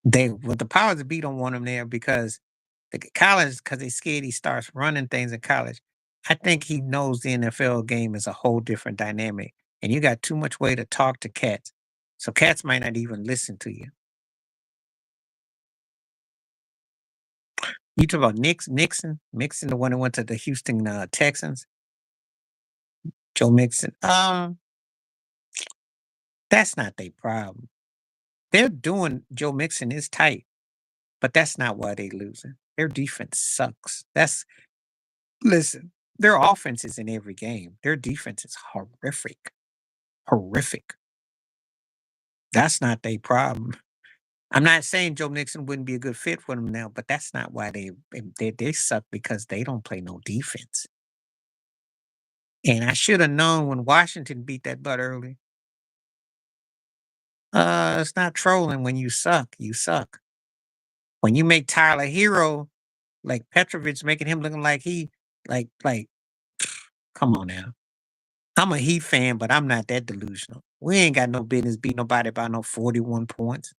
the powers that be don't want him there because the college, because they scared he starts running things in college. I think he knows the NFL game is a whole different dynamic, and you got too much way to talk to cats, so cats might not even listen to you. You talk about Mixon, the one who went to the Houston Texans, Joe Mixon. That's not their problem. They're doing Joe Mixon is tight, but that's not why they losing. Their defense sucks. That's Listen. Their offense is in every game. Their defense is horrific, horrific. That's not their problem. I'm not saying Joe Mixon wouldn't be a good fit for them now, but that's not why they suck, because they don't play no defense. And I should have known when Washington beat that butt early. It's not trolling when you suck. You suck. When you make Tyler Hero like Petrovich, making him looking like like come on now. I'm a Heat fan, but I'm not that delusional. We ain't got no business beating nobody by no 41 points.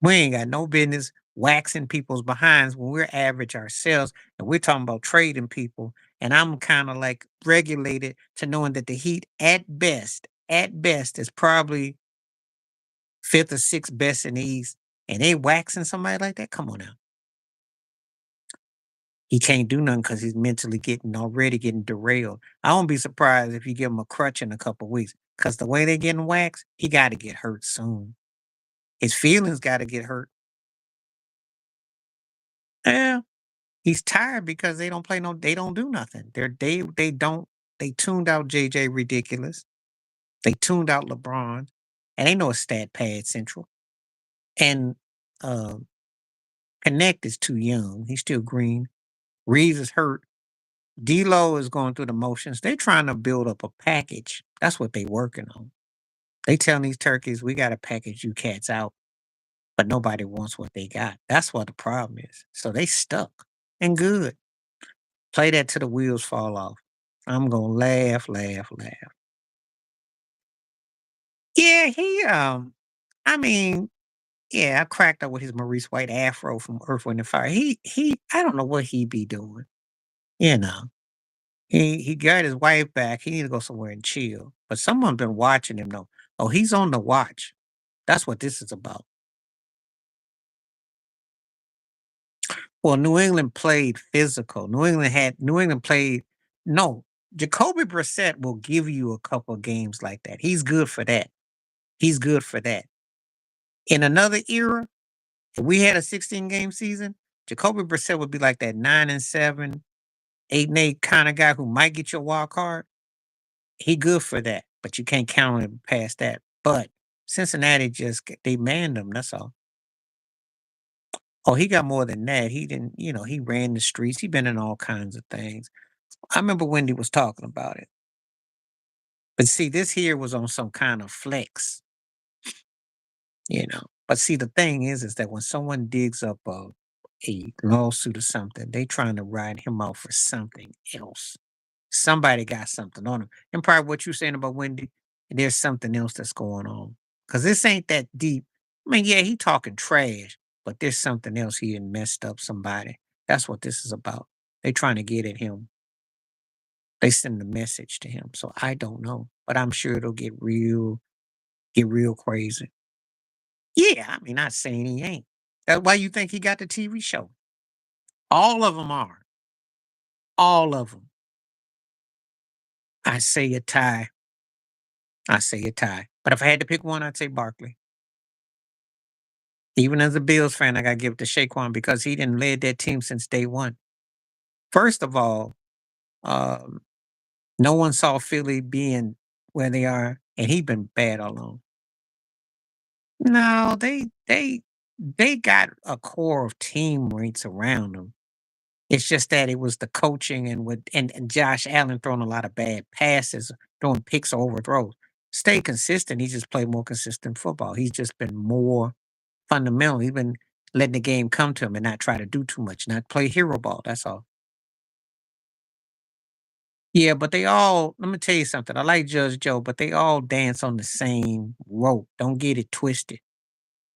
We ain't got no business waxing people's behinds when we're average ourselves and we're talking about trading people. And I'm kind of like regulated to knowing that the Heat at best, is probably fifth or sixth best in the East. And they waxing somebody like that? Come on now. He can't do nothing because he's mentally already getting derailed. I won't be surprised if you give him a crutch in a couple weeks. Because the way they're getting waxed, he got to get hurt soon. His feelings got to get hurt. Yeah, he's tired because they don't do nothing. They don't they tuned out JJ Ridiculous. They tuned out LeBron. And they know it's stat pad central. And um Connect is too young. He's still green. Reeves is hurt. D'Lo is going through the motions. They trying to build up a package. That's what they working on. They telling these turkeys, we got to package you cats out, but nobody wants what they got. That's what the problem is. So they stuck and good. Play that till the wheels fall off. I'm gonna laugh, laugh, laugh. Yeah, I mean, yeah, I cracked up with his Maurice White afro from Earth, Wind and Fire. I don't know what he be doing. You know. He got his wife back. He need to go somewhere and chill. But someone been watching him though. Oh, he's on the watch. That's what this is about. Well, New England played physical. New England played no. Jacoby Brissett will give you a couple of games like that. He's good for that. He's good for that. In another era, if we had a 16 game season, Jacoby Brissett would be like that 9-7, 8-8 kind of guy who might get you a wild card. He good for that, but you can't count him past that. But Cincinnati they manned him. That's all. Oh, he got more than that. He didn't, he ran the streets. He been in all kinds of things. I remember Wendy was talking about it. But see, this here was on some kind of flex. But see, the thing is that when someone digs up a lawsuit or something, they trying to ride him out for something else. Somebody got something on him. And probably what you're saying about Wendy, there's something else that's going on. Because this ain't that deep. I mean, yeah, he talking trash, but there's something else he had messed up somebody. That's what this is about. They trying to get at him. They send a message to him. So I don't know. But I'm sure it'll get real. Get real crazy. Yeah, I mean, not saying he ain't. That's why you think he got the TV show. All of them are. All of them. I say a tie. I say a tie. But if I had to pick one, I'd say Barkley. Even as a Bills fan, I got to give it to Shaquan because he didn't lead that team since day one. First of all, um, no one saw Philly being where they are, and he been bad all along. No, they got a core of teammates around them. It's just that it was the coaching and Josh Allen throwing a lot of bad passes, throwing picks or overthrows. Stay consistent. He just played more consistent football. He's just been more fundamental. He's been letting the game come to him and not try to do too much, not play hero ball. That's all. Yeah, but they all, let me tell you something. I like Judge Joe, but they all dance on the same rope. Don't get it twisted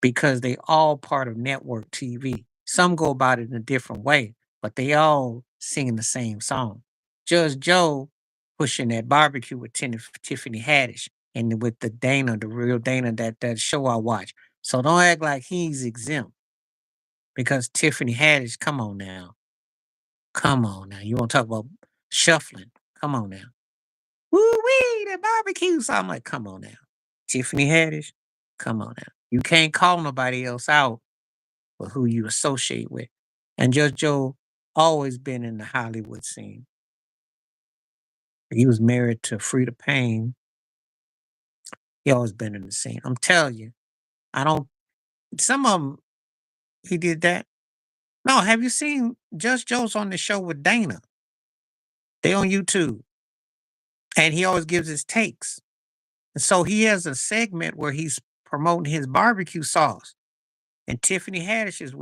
because they all part of network TV. Some go about it in a different way, but they all singing the same song. Judge Joe pushing that barbecue with Tiffany Haddish and with the Dana, the real Dana, that show I watch. So don't act like he's exempt because Tiffany Haddish, come on now. Come on now. You want to talk about shuffling? Come on now. Woo wee, that barbecue. So I'm like, come on now. Tiffany Haddish, come on now. You can't call nobody else out for who you associate with. And Judge Joe always been in the Hollywood scene. He was married to Frida Payne. He always been in the scene. I'm telling you, I don't. Some of them he did that. No, have you seen Judge Joe's on the show with Dana? They on YouTube, and he always gives his takes. And so he has a segment where he's promoting his barbecue sauce, and Tiffany Haddish is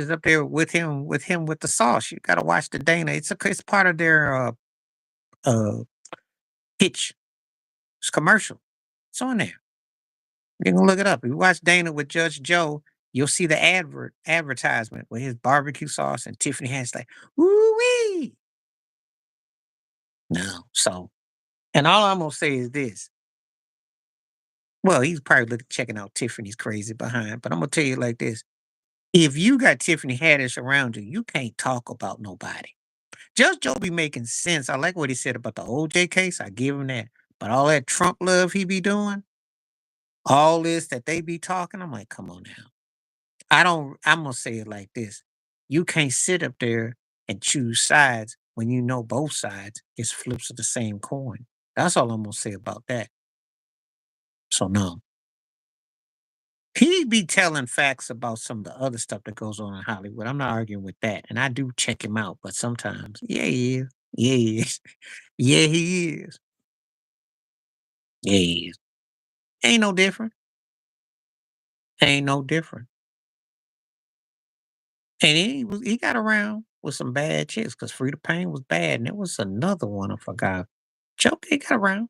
up there with him with the sauce. You got to watch the Dana. It's part of their uh pitch. It's commercial. It's on there. You can look it up. If you watch Dana with Judge Joe, you'll see the advertisement with his barbecue sauce and Tiffany Haddish like, woo wee. No, so and all I'm gonna say is this. Well, he's probably checking out Tiffany's crazy behind, but I'm gonna tell you like this. If you got Tiffany Haddish around you, you can't talk about nobody. Judge Joe be making sense. I like what he said about the OJ case. I give him that. But all that Trump love he be doing, all this that they be talking, I'm like, come on now. I'm gonna say it like this. You can't sit up there and choose sides when you know both sides is flips of the same coin. That's all I'm gonna say about that. So no. He be telling facts about some of the other stuff that goes on in Hollywood. I'm not arguing with that. And I do check him out, but sometimes, yeah, he is. Yeah, he is. Yeah, he is. Yeah, he is. Ain't no different. Ain't no different. And he got around with some bad chicks because Frida Payne was bad. And there was another one I forgot. Joe he got around.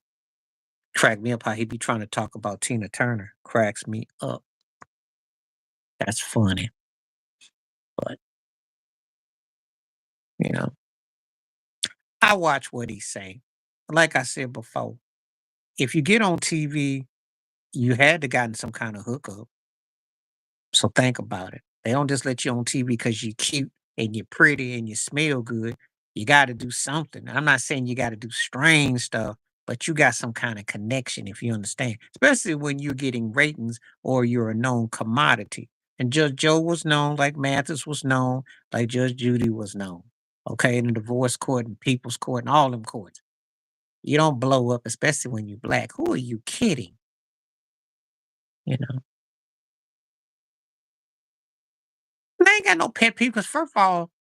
Crack me up how he be trying to talk about Tina Turner. Cracks me up. That's funny. But, you know, I watch what he say. Like I said before, if you get on TV, you had to gotten some kind of hookup. So think about it. They don't just let you on TV because you're cute and you're pretty and you smell good. You got to do something. I'm not saying you got to do strange stuff, but you got some kind of connection, if you understand, especially when you're getting ratings or you're a known commodity. And Judge Joe was known, like Mathis was known, like Judge Judy was known. Okay, in the divorce court and people's court and all them courts. You don't blow up, especially when you're black. Who are you kidding? You know, and I ain't got no pet peeve because first of all,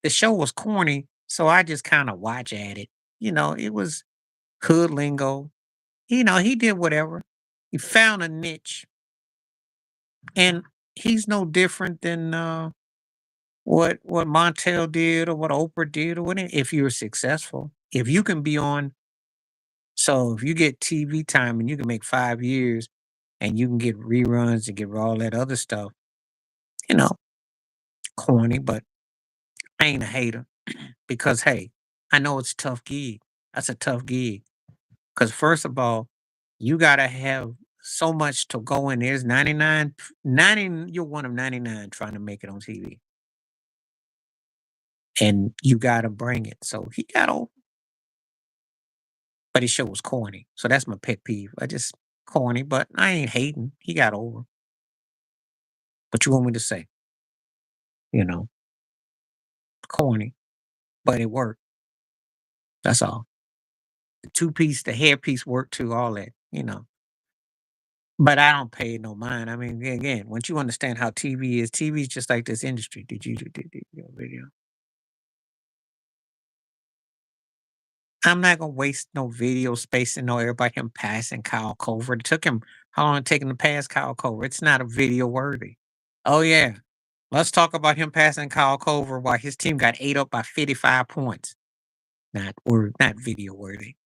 the show was corny, so I just kind of watch at it. It was hood lingo. He did whatever. He found a niche, and he's no different than what Montel did or what Oprah did or whatever. If you're successful, if you can be on, so if you get TV time and you can make 5 years, and you can get reruns and get all that other stuff, you know, corny, but I ain't a hater because hey, I know it's a tough gig. That's a tough gig because first of all, You gotta have so much to go in. There's 99, 90, you're one of 99 trying to make it on TV. And you gotta bring it. So he got over, but his show was corny. So that's my pet peeve. I just corny, but I ain't hating. He got over. What you want me to say? You know, corny, but it worked. That's all. The two piece, the hair piece worked too, all that. But I don't pay no mind. I mean, again, once you understand how TV is just like this industry. Did you did your video? I'm not gonna waste no video space and no everybody him passing Kyle Cover. It took him how long it taken to pass Kyle Cover? It's not a video worthy. Oh yeah. Let's talk about him passing Kyle Cover while his team got ate up by 55 points. Not video worthy.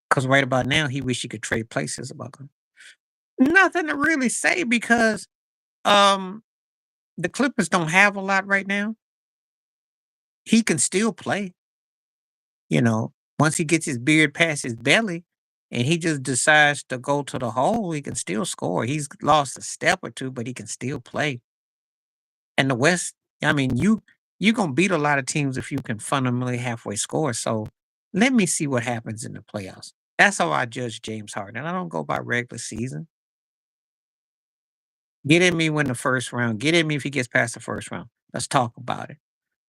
Because right about now he wish he could trade places about him. Nothing to really say because um the Clippers don't have a lot right now. He can still play, once he gets his beard past his belly and he just decides to go to the hole, he can still score. He's lost a step or two, but he can still play. And the West, I mean, you gonna beat a lot of teams if you can fundamentally halfway score. So let me see what happens in the playoffs. That's how I judge James Harden. I don't go by regular season. Get at me when the first round. Get at me if he gets past the first round. Let's talk about it.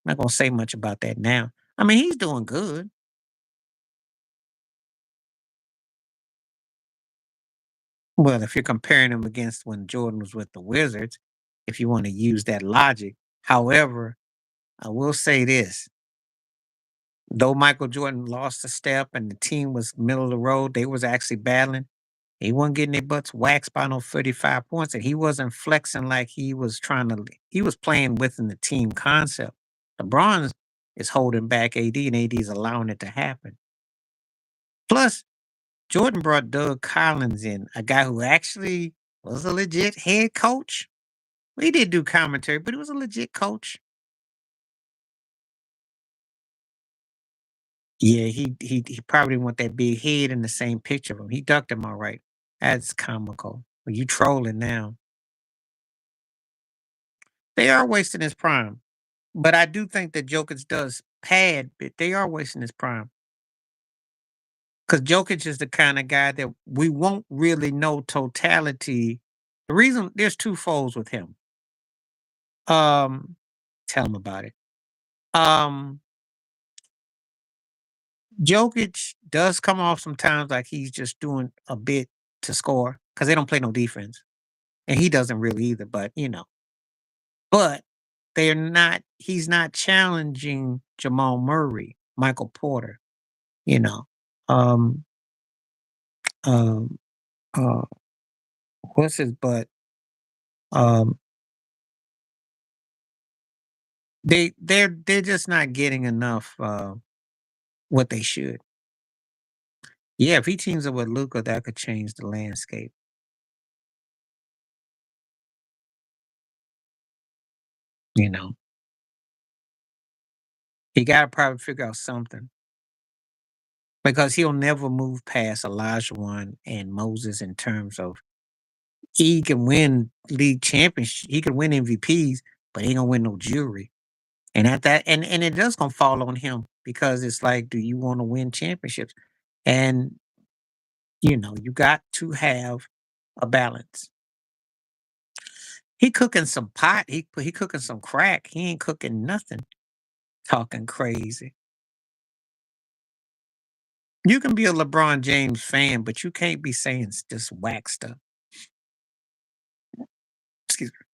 I'm not gonna say much about that now. I mean, he's doing good. Well, if you're comparing him against when Jordan was with the Wizards, if you want to use that logic. However, I will say this. Though Michael Jordan lost a step and the team was middle of the road, they was actually battling. He wasn't getting their butts waxed by no 35 points, and he wasn't flexing like he was playing within the team concept. LeBron is holding back AD, and AD is allowing it to happen. Plus, Jordan brought Doug Collins in, a guy who actually was a legit head coach. Well, he did do commentary, but he was a legit coach. Yeah, he probably didn't want that big head in the same picture of him. He ducked him all right. That's comical. But you trolling now. They are wasting his prime. But I do think that Jokic does pad, but they are wasting his prime. Because Jokic is the kind of guy that we won't really know totality. The reason there's two folds with him. Um, Tell him about it. Um, Jokic does come off sometimes like he's just doing a bit to score because they don't play no defense. And he doesn't really either, but he's not challenging Jamal Murray, Michael Porter, you know. Um, um, uh, what's his butt? Um, they're just not getting enough what they should. Yeah, if he teams up with Luca, that could change the landscape. You know, he got to probably figure out something because he'll never move past Elijah One and Moses in terms of he can win league championships, he can win MVPs, but he ain't gonna win no jewelry. And at that, and it does gonna fall on him because it's like, do you want to win championships? And you got to have a balance. He cooking some pot. He cooking some crack. He ain't cooking nothing. Talking crazy. You can be a LeBron James fan, but you can't be saying just whack stuff. Excuse me.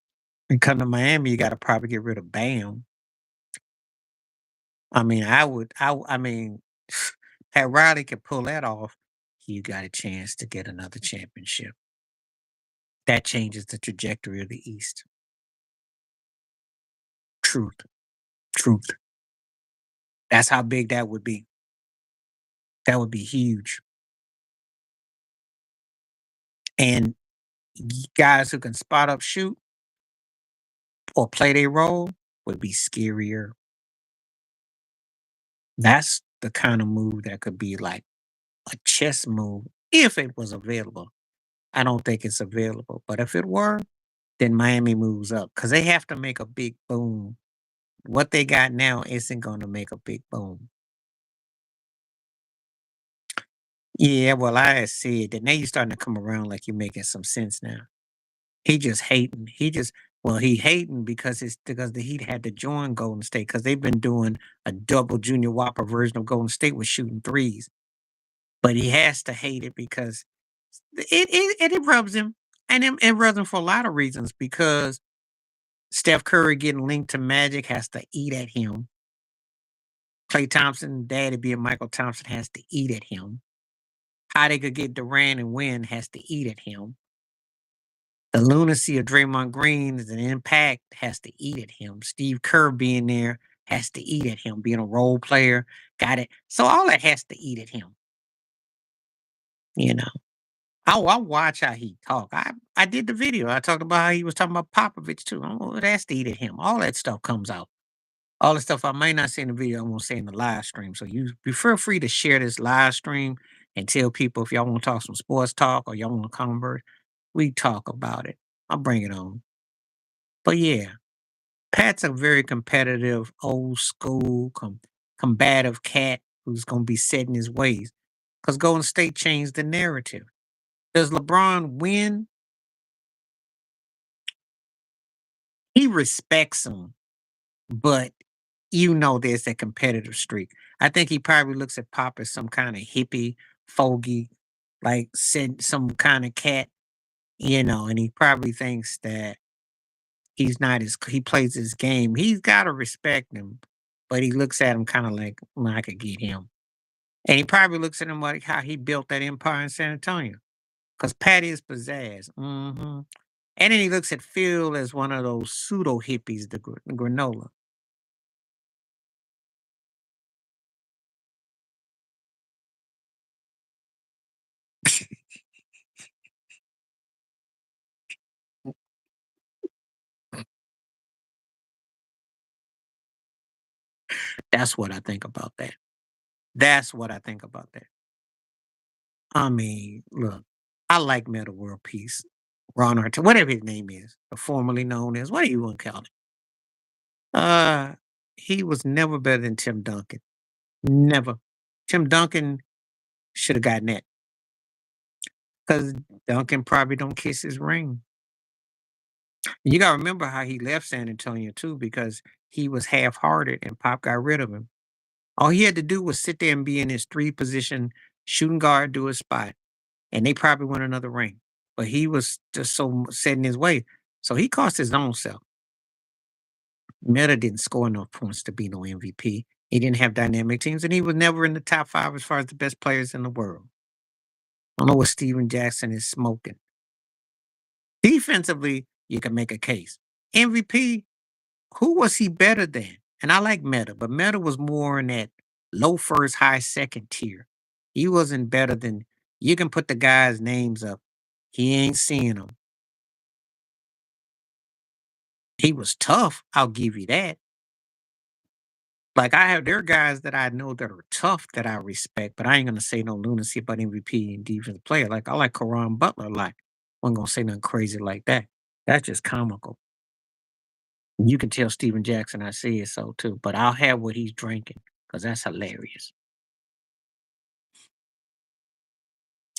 And come to Miami, you got to probably get rid of Bam. I mean, I would. I mean, Pat Riley could pull that off. You got a chance to get another championship. That changes the trajectory of the East. Truth, truth. That's how big that would be. That would be huge. And guys who can spot up, shoot, or play their role would be scarier. That's the kind of move that could be like A chess move, if it was available. I don't think it's available, but if it were, then Miami moves up because they have to make a big boom. What they got now isn't going to make a big boom. Yeah, well, I had said that now you're starting to come around like you're making some sense now. He just hating. He hating because it's because the Heat had to join Golden State because they've been doing a double Junior Whopper version of Golden State with shooting threes. But he has to hate it because it rubs him, and it rubs him for a lot of reasons. Because Steph Curry getting linked to Magic has to eat at him. Klay Thompson, daddy being Michael Thompson, has to eat at him. How they could get Durant and win has to eat at him. The lunacy of Draymond Green as an impact has to eat at him. Steve Kerr being there has to eat at him. Being a role player, got it. So all that has to eat at him. You know. I watch how he talk. I did the video. I talked about how he was talking about Popovich too. Oh, that's to eat at him. All that stuff comes out. All the stuff I might not say in the video, I won't say in the live stream. So you be feel free to share this live stream and tell people if y'all want to talk some sports talk or y'all want to convert. We talk about it. I'll bring it on. But yeah, Pat's a very competitive, old school, combative cat who's gonna be set in his ways. Because Golden State changed the narrative. Does LeBron win? He respects him, but there's a competitive streak. I think he probably looks at Pop as some kind of hippie, fogey, like said some kind of cat, and he probably thinks that he's not as he plays his game. He's gotta respect him, but he looks at him kind of like, "Well, I could get him." And he probably looks at him like how he built that empire in San Antonio. Because Pat is pizzazz. And then he looks at Phil as one of those pseudo hippies, the granola. That's what I think about that. That's what I think about that. I mean, look, I like Meta World Peace. Ron Art, whatever his name is, or formerly known as, what do you want to call it? Uh, he was never better than Tim Duncan. Never. Tim Duncan should have gotten that because Duncan probably don't kiss his ring. You got to remember how he left San Antonio too, because he was half-hearted and Pop got rid of him. All he had to do was sit there and be in his three position shooting guard, do his spot, and they probably won another ring. But he was just so set in his way. So he cost his own self. Meta didn't score enough points to be no MVP. He didn't have dynamic teams, and he was never in the top five as far as the best players in the world. I don't know what Steven Jackson is smoking. Defensively, you can make a case. MVP, who was he better than? And I like Meta, but Meta was more in that low first, high second tier. He wasn't better than you can put the guys' names up. He ain't seeing them. He was tough. I'll give you that. Like there are guys that I know that are tough that I respect, but I ain't gonna say no lunacy about MVP and defensive player. Like I like Karan Butler a lot. Wasn't gonna say nothing crazy like that. That's just comical. You can tell Steven Jackson I say it so too, but I'll have what he's drinking because that's hilarious.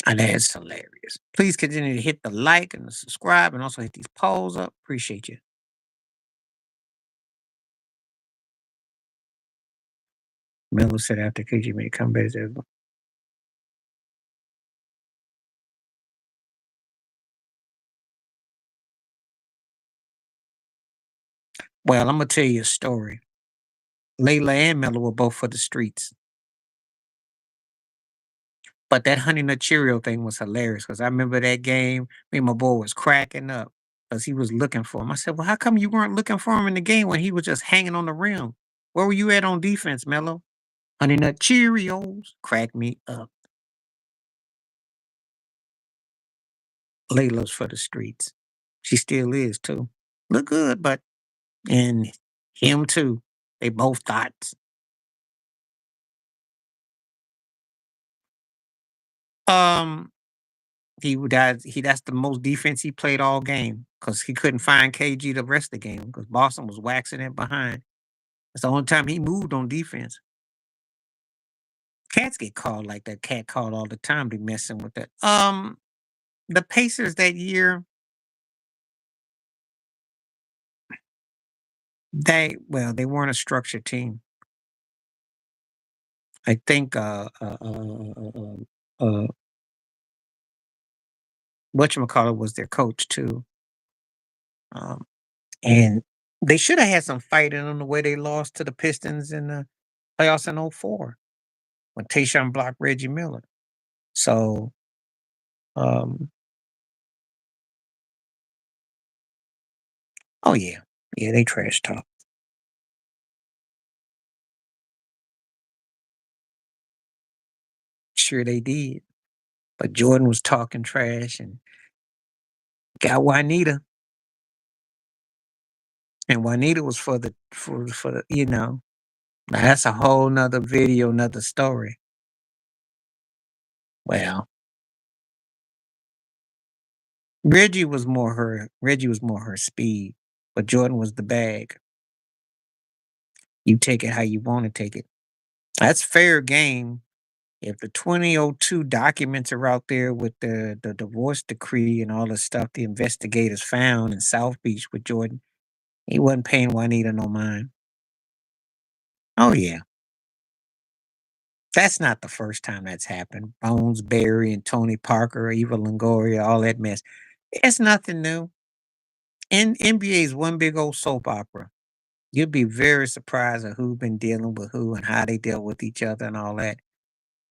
And that's hilarious. Please continue to hit the like and the subscribe and also hit these polls up. Appreciate you. Miller said after KG made comebacks. Well, I'm gonna tell you a story. Layla and Miller were both for the streets. But that Honey Nut Cheerio thing was hilarious because I remember that game. Me and my boy was cracking up because he was looking for him. I said, "Well, how come you weren't looking for him in the game when he was just hanging on the rim? Where were you at on defense, Mello?" Honey Nut Cheerios crack me up. Layla's for the streets. She still is too. Look good, but and him too. They both thoughts. He would he that's the most defense he played all game because he couldn't find KG the rest of the game because Boston was waxing it behind. That's the only time he moved on defense. Cats get called like that. Cat called all the time. Be messing with that. The Pacers that year, they weren't a structured team. I think uh whatchamacallit was their coach too. Um and they should have had some fight in them the way they lost to the Pistons in the playoffs in '04 when Tayshaun blocked Reggie Miller. So um oh yeah. Yeah, they trash talk. Sure they did. But Jordan was talking trash and got Juanita. And Juanita was for the now that's a whole nother video, another story. Well, Reggie was more her speed, but Jordan was the bag. You take it how you want to take it. That's fair game. If the 2002 documents are out there with the divorce decree and all the stuff the investigators found in South Beach with Jordan, he wasn't paying Juanita no mind. Oh yeah. That's not the first time that's happened. Bones Berry and Tony Parker, Eva Longoria, all that mess. It's nothing new. NBA is one big old soap opera. You'd be very surprised at who been dealing with who and how they deal with each other and all that.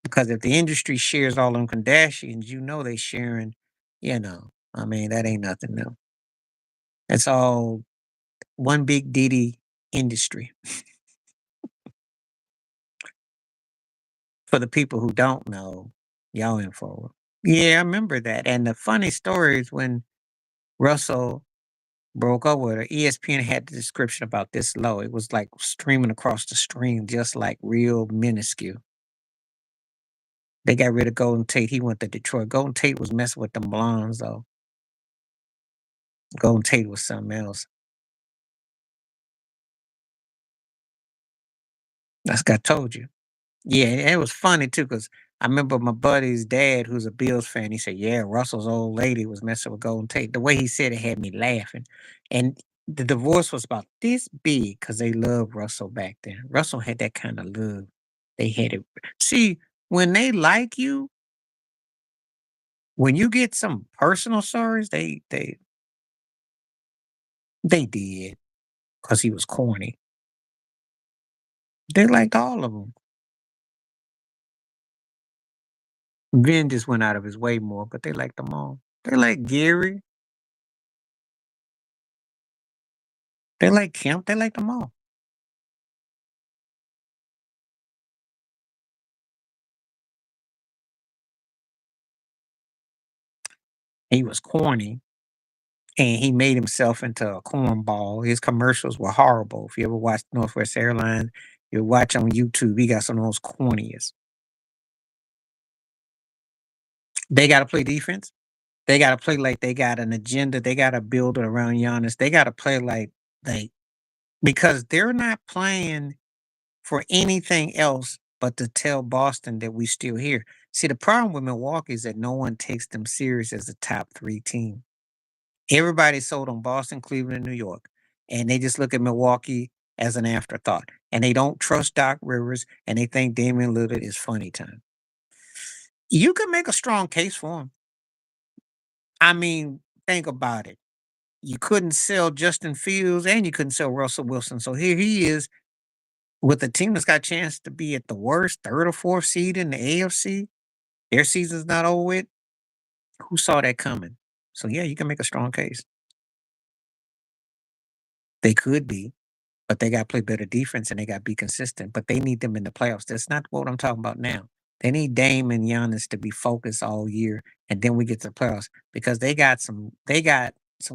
Because if the industry shares all them Kardashians, they sharing, I mean, that ain't nothing new. It's all one big Diddy industry. For the people who don't know, y'all in for it. Yeah, I remember that. And the funny story is when Russell broke up with her, ESPN had the description about this low. It was like streaming across the stream, just like real minuscule. They got rid of Golden Tate. He went to Detroit. Golden Tate was messing with them blondes, though. Golden Tate was something else. That's what I told you. Yeah, and it was funny too, because I remember my buddy's dad, who's a Bills fan, he said, "Yeah, Russell's old lady was messing with Golden Tate." The way he said it had me laughing. And the divorce was about this big because they loved Russell back then. Russell had that kind of love. They had it. See, when they like you, when you get some personal stories, they did because he was corny. They liked all of them. Vin just went out of his way more, but they liked them all. They like Gary. They like Kemp. They like them all. He was corny, and he made himself into a cornball. His commercials were horrible. If you ever watched Northwest Airlines, you watch on YouTube, he got some of those corniest. They gotta play defense. They gotta play like they got an agenda. They gotta build it around Giannis. They gotta play like because they're not playing for anything else but to tell Boston that we still here. See, the problem with Milwaukee is that no one takes them serious as a top 3 team. Everybody's sold on Boston, Cleveland, and New York, and they just look at Milwaukee as an afterthought, and they don't trust Doc Rivers, and they think Damian Lillard is funny time. You can make a strong case for him. I mean, think about it. You couldn't sell Justin Fields, and you couldn't sell Russell Wilson, so here he is with a team that's got a chance to be at the worst 3rd or 4th seed in the AFC. Their season's not over with. Who saw that coming? So, yeah, you can make a strong case. They could be. But they gotta play better defense and they gotta be consistent, but they need them in the playoffs. That's not what I'm talking about now. They need Dame and Giannis to be focused all year, and then we get to the playoffs because they got some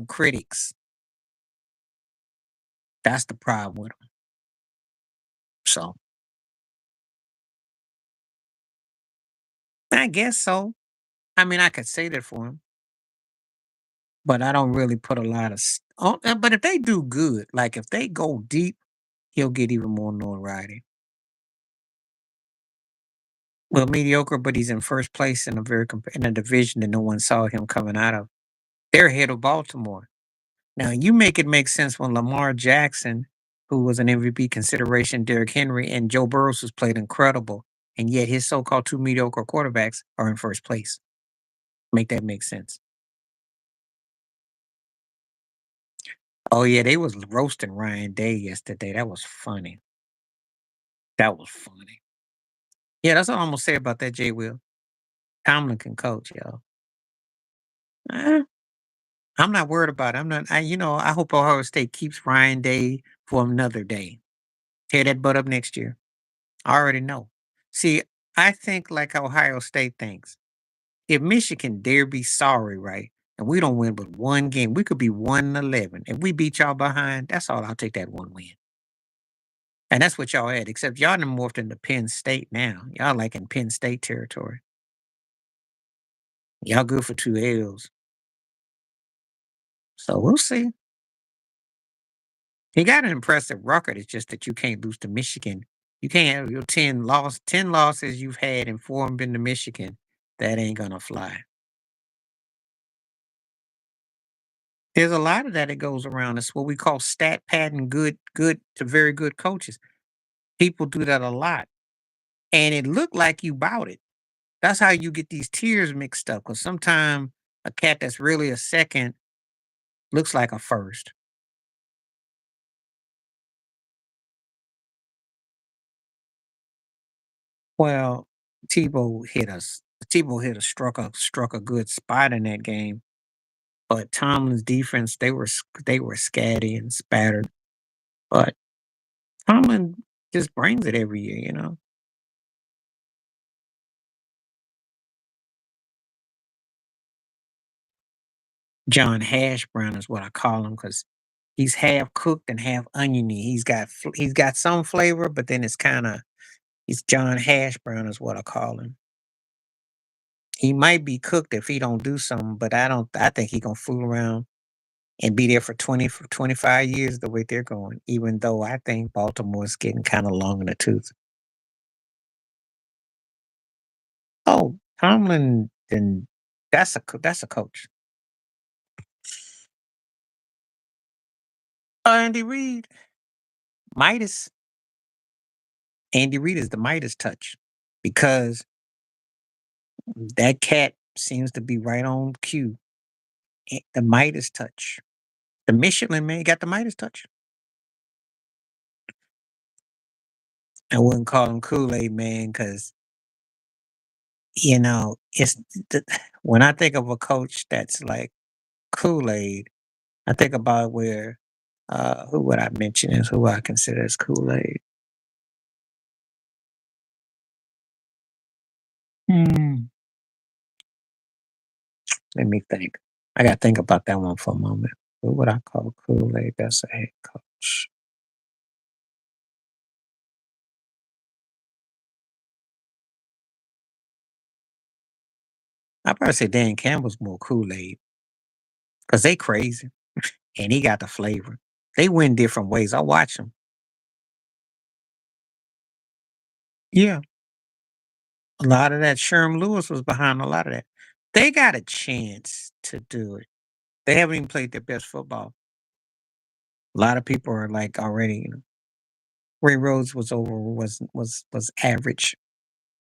critics. That's the problem with them. So, I guess so. I mean, I could say that for him, but I don't really put a lot of. But if they do good, like if they go deep, he'll get even more notoriety. Well, mediocre, but he's in first place in a in a division that no one saw him coming out of. They're ahead of Baltimore. Now you make it make sense when Lamar Jackson, who was an MVP consideration, Derrick Henry, and Joe Burrows, who's played incredible, and yet his so-called two mediocre quarterbacks are in first place. Make that make sense? Oh yeah, they was roasting Ryan Day yesterday. That was funny. That was funny. Yeah, that's all I'm gonna say about that. J. Will Tomlin can coach, yo. Eh, I'm not worried about it. I'm not. I hope Ohio State keeps Ryan Day for another day. Tear that butt up next year. I already know. See, I think like Ohio State thinks. If Michigan dare be sorry, right, and we don't win but one game, we could be 1-11. If we beat y'all behind, that's all. I'll take that one win. And that's what y'all had, except y'all done morphed into Penn State now. Y'all like in Penn State territory. Y'all good for 2 L's. So we'll see. He got an impressive record. It's just that you can't lose to Michigan. You can't have your 10 losses you've had and 4 of 'em been to Michigan. That ain't gonna fly. There's a lot of that goes around. It's what we call stat padding good to very good coaches. People do that a lot. And it looked like you bought it. That's how you get these tiers mixed up. Because sometimes a cat that's really a second looks like a first. Well, Tebow hit us. Tebow hit a struck a good spot in that game. But Tomlin's defense, they were scatty and spattered. But Tomlin just brings it every year. John Hash Brown is what I call him because he's half cooked and half oniony. He's got some flavor, but then he's John Hash Brown is what I call him. He might be cooked if he don't do something, but I think he gonna fool around and be there for 25 years the way they're going, even though I think Baltimore's getting kind of long in the tooth. Oh, Tomlin, then that's a coach. Andy Reid, Midas. Andy Reid is the Midas touch because that cat seems to be right on cue. The Midas touch. The Michelin man got the Midas touch. I wouldn't call him Kool-Aid man because, it's the, when I think of a coach that's like Kool-Aid, I think about who would I mention as who I consider as Kool-Aid. Hmm. Let me think. I got to think about that one for a moment. Who would I call Kool-Aid? That's a head coach. I probably say Dan Campbell's more Kool-Aid because they crazy and he got the flavor. They win different ways. I watch them. Yeah, a lot of that. Sherm Lewis was behind a lot of that. They got a chance to do it. They haven't even played their best football. A lot of people are like already. Ray Rhodes was average.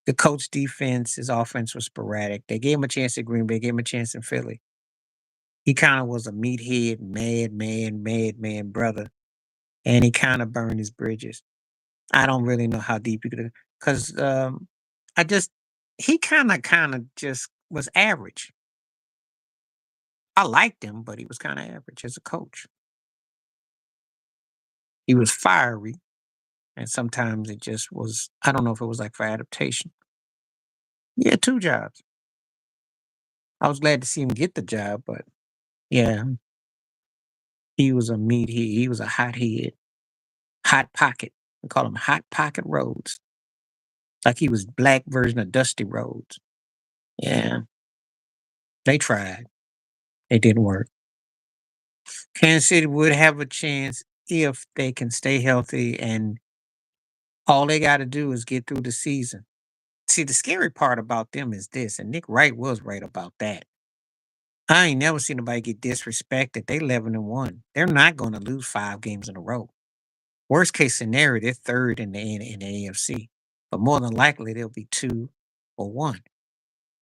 The coach defense, his offense was sporadic. They gave him a chance at Green Bay, gave him a chance in Philly. He kind of was a meathead, madman brother, and he kind of burned his bridges. I don't really know how deep you could, because I just he kind of just was average. I liked him, but he was kind of average as a coach. He was fiery, and sometimes it just was. I don't know if it was like for adaptation. Yeah, 2 jobs. I was glad to see him get the job, but yeah, he was a meathead. He was a hot head, hot pocket. We call him Hot Pocket Rhodes. Like he was black version of Dusty Rhodes. Yeah. They tried. It didn't work. Kansas City would have a chance if they can stay healthy and all they got to do is get through the season. See, the scary part about them is this, and Nick Wright was right about that. I ain't never seen nobody get disrespected. They 11-1. They're not going to lose 5 games in a row. Worst case scenario, they're third in the AFC, but more than likely they'll be 2 or 1.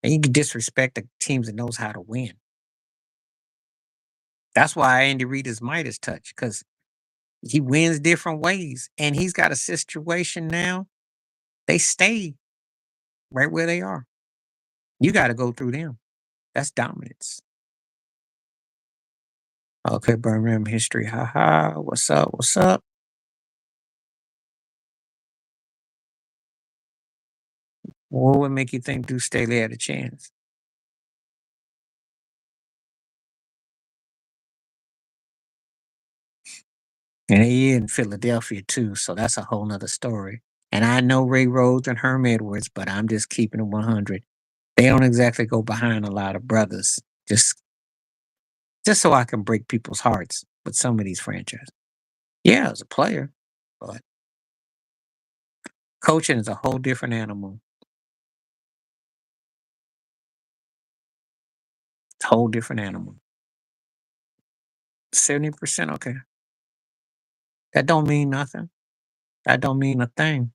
And you can disrespect the teams that knows how to win. That's why Andy Reid is Midas touch because he wins different ways, and he's got a situation now. They stay right where they are. You got to go through them. That's dominance. Okay, Birmingham history. Ha ha. What's up? What's up? What would make you think Deuce Staley had a chance? And he in Philadelphia too, so that's a whole nother story. And I know Ray Rhodes and Herm Edwards, but I'm just keeping it 100. They don't exactly go behind a lot of brothers. Just so I can break people's hearts with some of these franchises. Yeah, as a player, but coaching is a whole different animal. It's a whole different animal. 70%, okay. That don't mean nothing. That don't mean a thing.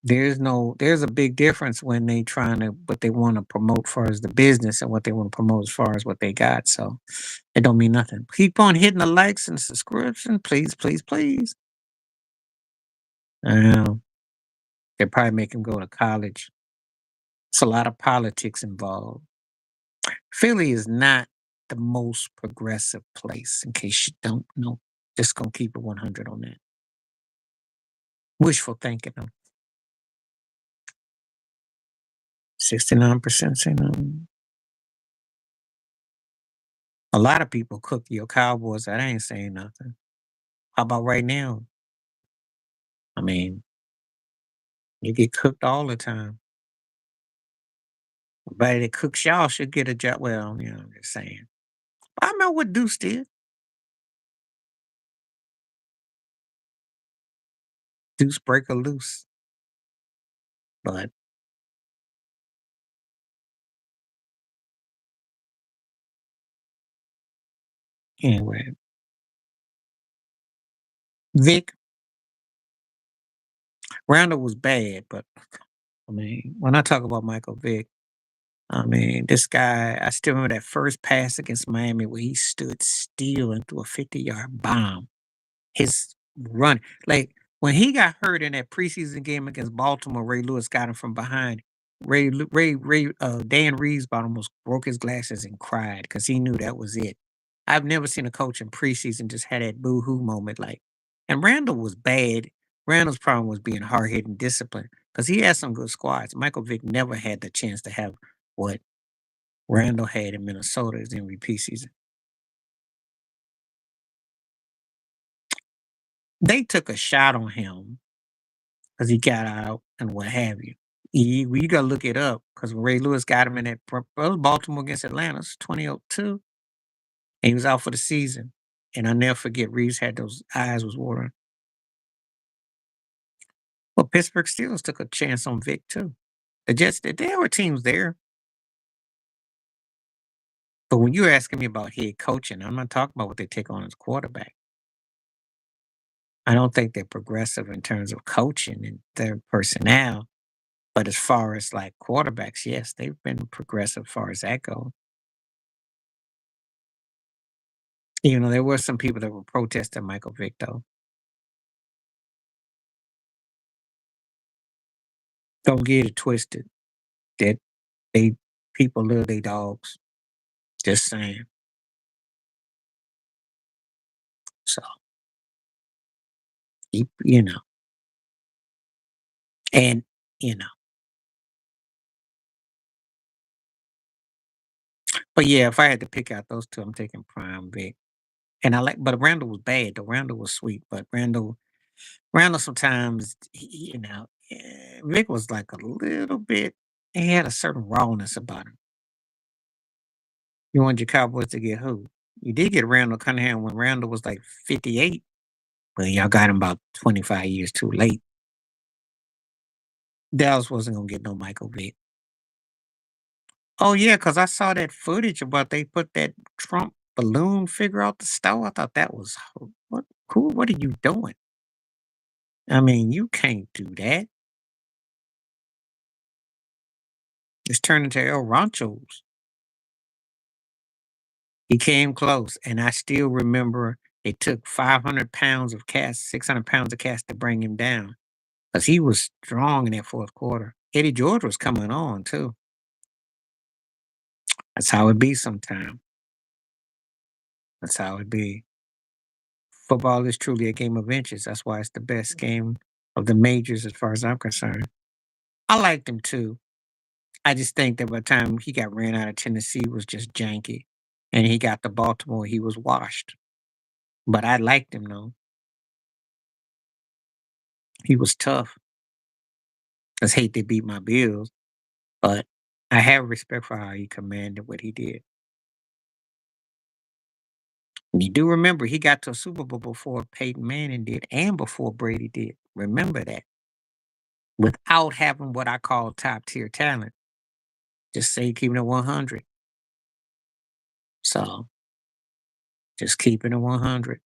There's a big difference when they trying to what they want to promote far as the business and what they want to promote as far as what they got. So it don't mean nothing. Keep on hitting the likes and subscription, please, please, please. Um, they probably make him go to college. It's a lot of politics involved. Philly is not the most progressive place, in case you don't know. Just gonna keep it 100 on that. Wishful thinking though. 69% say no. A lot of people cook your Cowboys. That ain't saying nothing. How about right now? I mean, you get cooked all the time. Everybody that cooks y'all should get a job. Well, I'm just saying. I know what Deuce did. Deuce break a loose. But anyway, Vic Randall was bad, but I mean, when I talk about Michael Vick, I mean, this guy, I still remember that first pass against Miami where he stood still and threw a 50-yard bomb. His run, like when he got hurt in that preseason game against Baltimore, Ray Lewis got him from behind. Dan Reeves about almost broke his glasses and cried because he knew that was it. I've never seen a coach in preseason just had that boo hoo moment. And Randall was bad. Randall's problem was being hard hitting discipline because he had some good squads. Michael Vick never had the chance to have what Randall had in Minnesota his MVP season. They took a shot on him because he got out and what have you. You got to look it up because when Ray Lewis got him in that Baltimore against Atlanta, it's 2002, and he was out for the season. And I never forget Reeves had those eyes was watering. Well, Pittsburgh Steelers took a chance on Vic too. The Jets, there were teams there. But when you're asking me about head coaching, I'm not talking about what they take on as quarterback. I don't think they're progressive in terms of coaching and their personnel. But as far as like quarterbacks, yes, they've been progressive as far as that goes. There were some people that were protesting Michael Vick, though. Don't get it twisted. That they people love their dogs. Just saying. So you know, and you know, but yeah, if I had to pick out those two, I'm taking Prime Vic. And but Randall was bad. Though Randall was sweet, but Randall sometimes, Vic was like a little bit. He had a certain rawness about him. You wanted your Cowboys to get who? You did get Randall Cunningham when Randall was like 58, but y'all got him about 25 years too late. Dallas wasn't gonna get no Michael Vick. Oh yeah, because I saw that footage about they put that Trump balloon figure out the store. I thought that was what cool. What are you doing? I mean, you can't do that. It's turned into El Ranchos. He came close, and I still remember it took 500 pounds of cast, 600 pounds of cast to bring him down because he was strong in that fourth quarter. Eddie George was coming on too. That's how it be sometimes. That's how it be. Football is truly a game of inches. That's why it's the best game of the majors as far as I'm concerned. I liked him too. I just think that by the time he got ran out of Tennessee it was just janky. And he got to Baltimore, he was washed. But I liked him though. He was tough. I just hate they beat my Bills, but I have respect for how he commanded what he did. You do remember he got to a Super Bowl before Peyton Manning did and before Brady did. Remember that. Without having what I call top tier talent. Just say keeping it 100. So just keeping it 100.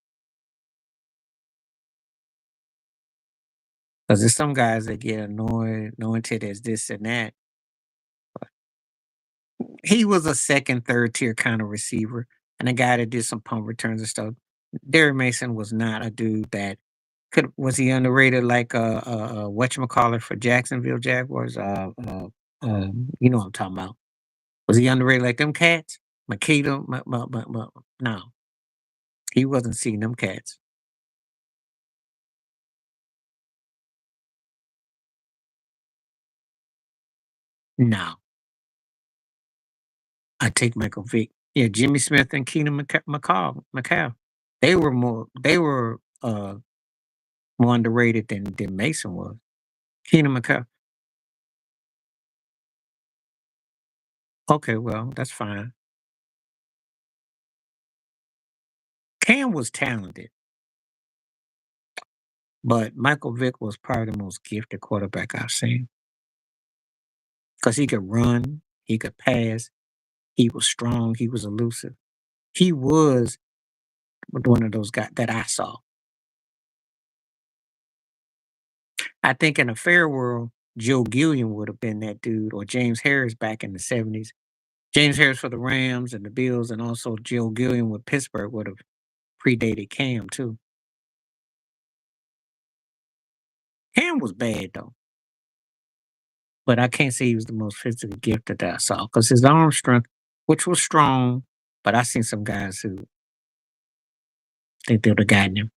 Because there's some guys that get anointed as this and that. He was a second, third tier kind of receiver and a guy that did some punt returns and stuff. Derrick Mason was not a dude that could was he underrated like whatchamacallit for Jacksonville Jaguars? You know what I'm talking about. Was he underrated like them cats? Makita, no, he wasn't seeing them cats. No, I take Michael Vick. Yeah, Jimmy Smith and Keenan McCall. They were more underrated than Mason was. Keenan McCall. Okay, well, that's fine. Cam was talented, but Michael Vick was probably the most gifted quarterback I've seen because he could run, he could pass, he was strong, he was elusive. He was one of those guys that I saw. I think in a fair world, Joe Gilliam would have been that dude, or James Harris back in the 70s. James Harris for the Rams and the Bills, and also Joe Gilliam with Pittsburgh would have predated Cam too. Cam was bad though, but I can't say he was the most physically gifted that I saw because his arm strength, which was strong, but I seen some guys who think they would have gotten him.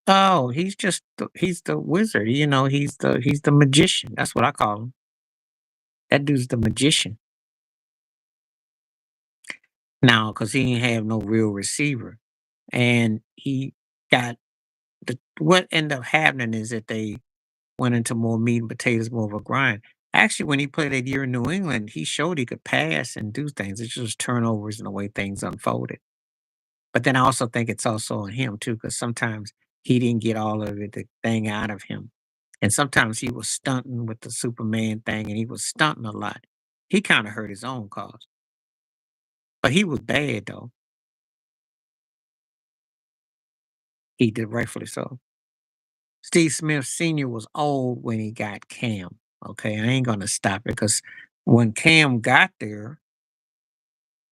Oh, he's the wizard. You know, he's the magician. That's what I call him. That dude's the magician. Now, because he didn't have no real receiver, and he got what ended up happening is that they went into more meat and potatoes, more of a grind. Actually, when he played that year in New England, he showed he could pass and do things. It's just turnovers and the way things unfolded. But then I also think it's also on him too, because sometimes he didn't get all of it, the thing out of him. And sometimes he was stunting with the Superman thing and he was stunting a lot. He kind of hurt his own cause. But he was bad though. He did rightfully so. Steve Smith Sr. was old when he got Cam. Okay, I ain't gonna stop it because when Cam got there,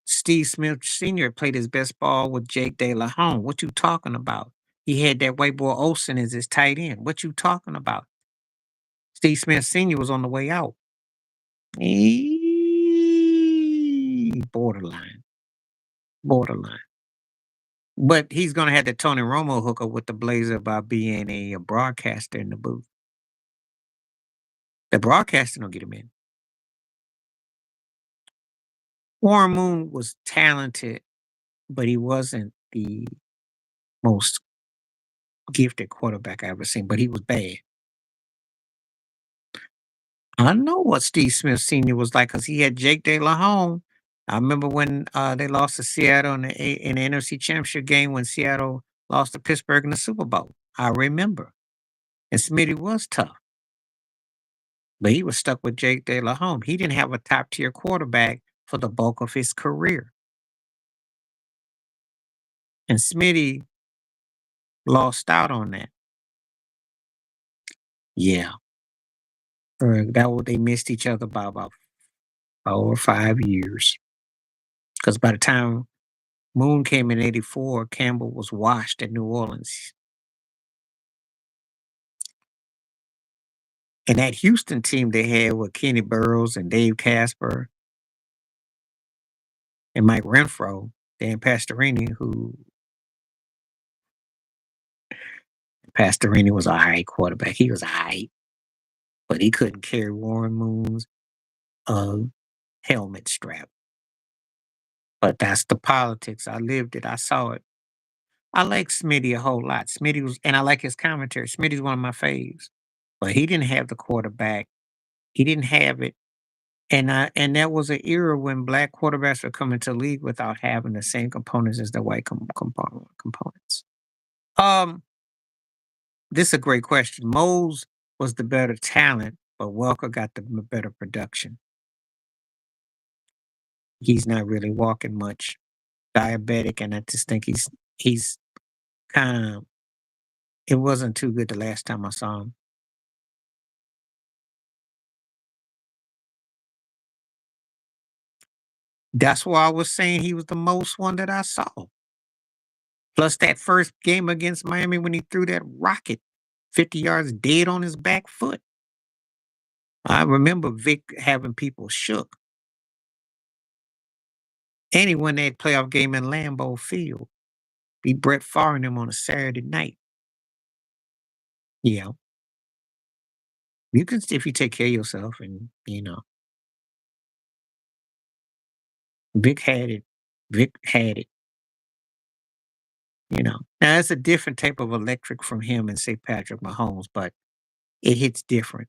Steve Smith Sr. played his best ball with Jake De La Home. What you talking about? He had that white boy Olsen as his tight end. What you talking about? Steve Smith Sr. was on the way out. Borderline, borderline. But he's gonna have the Tony Romo hookup with the Blazer about being a broadcaster in the booth. The broadcaster don't get him in. Warren Moon was talented, but he wasn't the most gifted quarterback I ever seen, but he was bad. I know what Steve Smith Sr. was like because he had Jake De La Home. I remember when they lost to Seattle in the NFC Championship game when Seattle lost to Pittsburgh in the Super Bowl. I remember. And Smitty was tough, but he was stuck with Jake De La Home. He didn't have a top tier quarterback for the bulk of his career. And Smitty lost out on that. Yeah. They missed each other by about 4 or 5 years. Because by the time Moon came in '84, Campbell was washed at New Orleans. And that Houston team they had with Kenny Burroughs and Dave Casper and Mike Renfro, Dan Pastorini, who Pastorini was a high quarterback. He was high, but he couldn't carry Warren Moon's uh, helmet strap. But that's the politics. I lived it. I saw it. I like Smitty a whole lot. Smitty was, and I like his commentary. Smitty's one of my faves, but he didn't have the quarterback. He didn't have it, and that was an era when black quarterbacks were coming to the league without having the same components as the white components. Um, this is a great question. Mose was the better talent, but Welker got the better production. He's not really walking much, diabetic, and I just think he's kind of. It wasn't too good the last time I saw him. That's why I was saying he was the most one that I saw. Plus that first game against Miami when he threw that rocket 50 yards dead on his back foot. I remember Vic having people shook. And he won that playoff game in Lambeau Field. Beat Brett Favre and him on a Saturday night. Yeah. You can if you take care of yourself and Vic had it. Vic had it. Now it's a different type of electric from him and say Patrick Mahomes, but it hits different.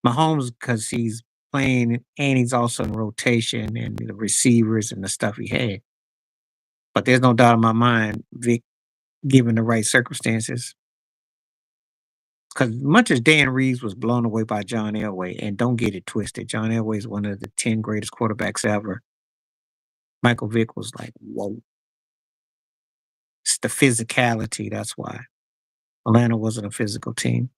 Mahomes, because he's playing and he's also in rotation and the receivers and the stuff he had. But there's no doubt in my mind, Vic, given the right circumstances, because much as Dan Reeves was blown away by John Elway, and don't get it twisted, John Elway is one of the 10 greatest quarterbacks ever. Michael Vick was like, whoa. It's the physicality, that's why. Atlanta wasn't a physical team.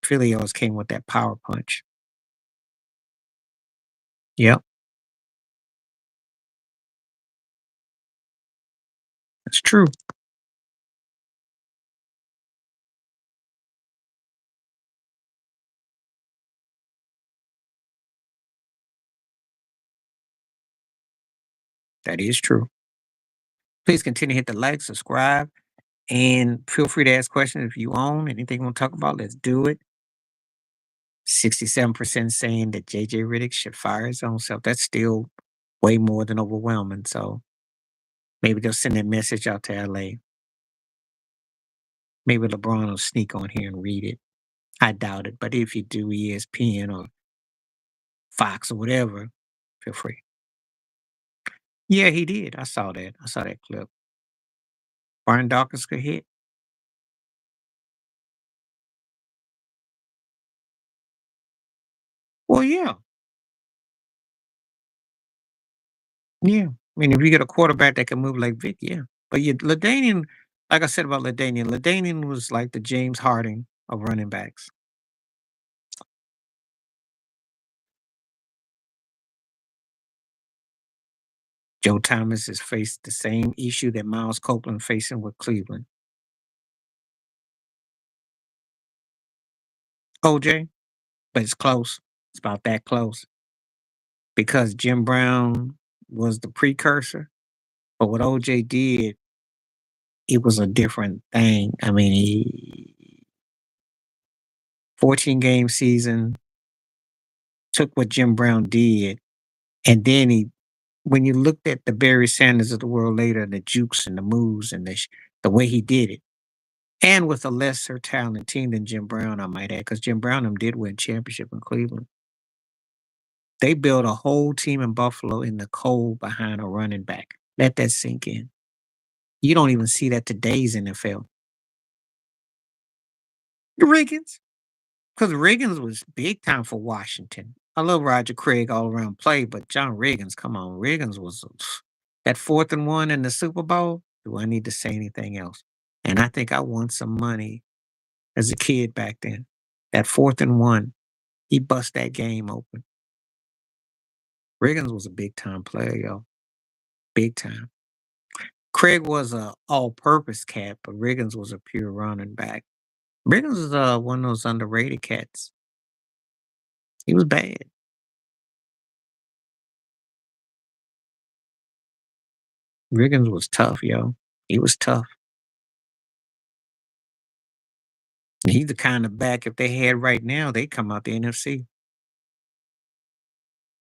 Philly always came with that power punch. Yep, that's true. That is true. Please continue to hit the like, subscribe, and feel free to ask questions if you own anything you want to talk about. Let's do it. 67% saying that JJ Riddick should fire his own self. That's still way more than overwhelming. So maybe they'll send that message out to LA. Maybe LeBron will sneak on here and read it. I doubt it. But if you do, ESPN or Fox or whatever, feel free. Yeah, he did. I saw that. I saw that clip. Brian Dawkins could hit. Well, yeah. Yeah. I mean, if you get a quarterback that can move like Vic, yeah. But Ladainian, like I said about Ladainian was like the James Harding of running backs. Joe Thomas has faced the same issue that Miles Copeland facing with Cleveland. OJ, but it's close. It's about that close because Jim Brown was the precursor. But what OJ did, it was a different thing. I mean, 14 game season, took what Jim Brown did, and then when you looked at the Barry Sanders of the world later, the jukes and the moves and the way he did it, And with a lesser talent team than Jim Brown, I might add, because Jim Brown them did win championship in Cleveland. They built a whole team in Buffalo in the cold behind a running back. Let that sink in. You don't even see that today's NFL. Riggins, because Riggins was big time for Washington. I love Roger Craig all around play, but John Riggins, come on, Riggins was that 4th and 1 in the Super Bowl. Do I need to say anything else? And I think I won some money as a kid back then. That 4th and 1, he bust that game open. Riggins was a big time player, yo. Big time. Craig was a all-purpose cat, but Riggins was a pure running back. Riggins is one of those underrated cats. He was bad. Riggins was tough, yo. He was tough. He's the kind of back if they had right now, they come out the NFC.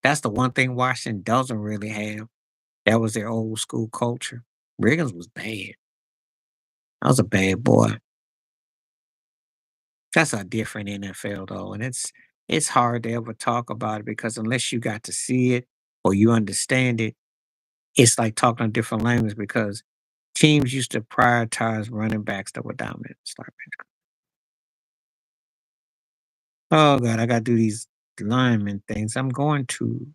That's the one thing Washington doesn't really have. That was their old school culture. Riggins was bad. I was a bad boy. That's a different NFL though, and it's hard to ever talk about it because unless you got to see it or you understand it, it's like talking a different language because teams used to prioritize running backs that were dominant. Oh God, I gotta do these lineman things. I'm going to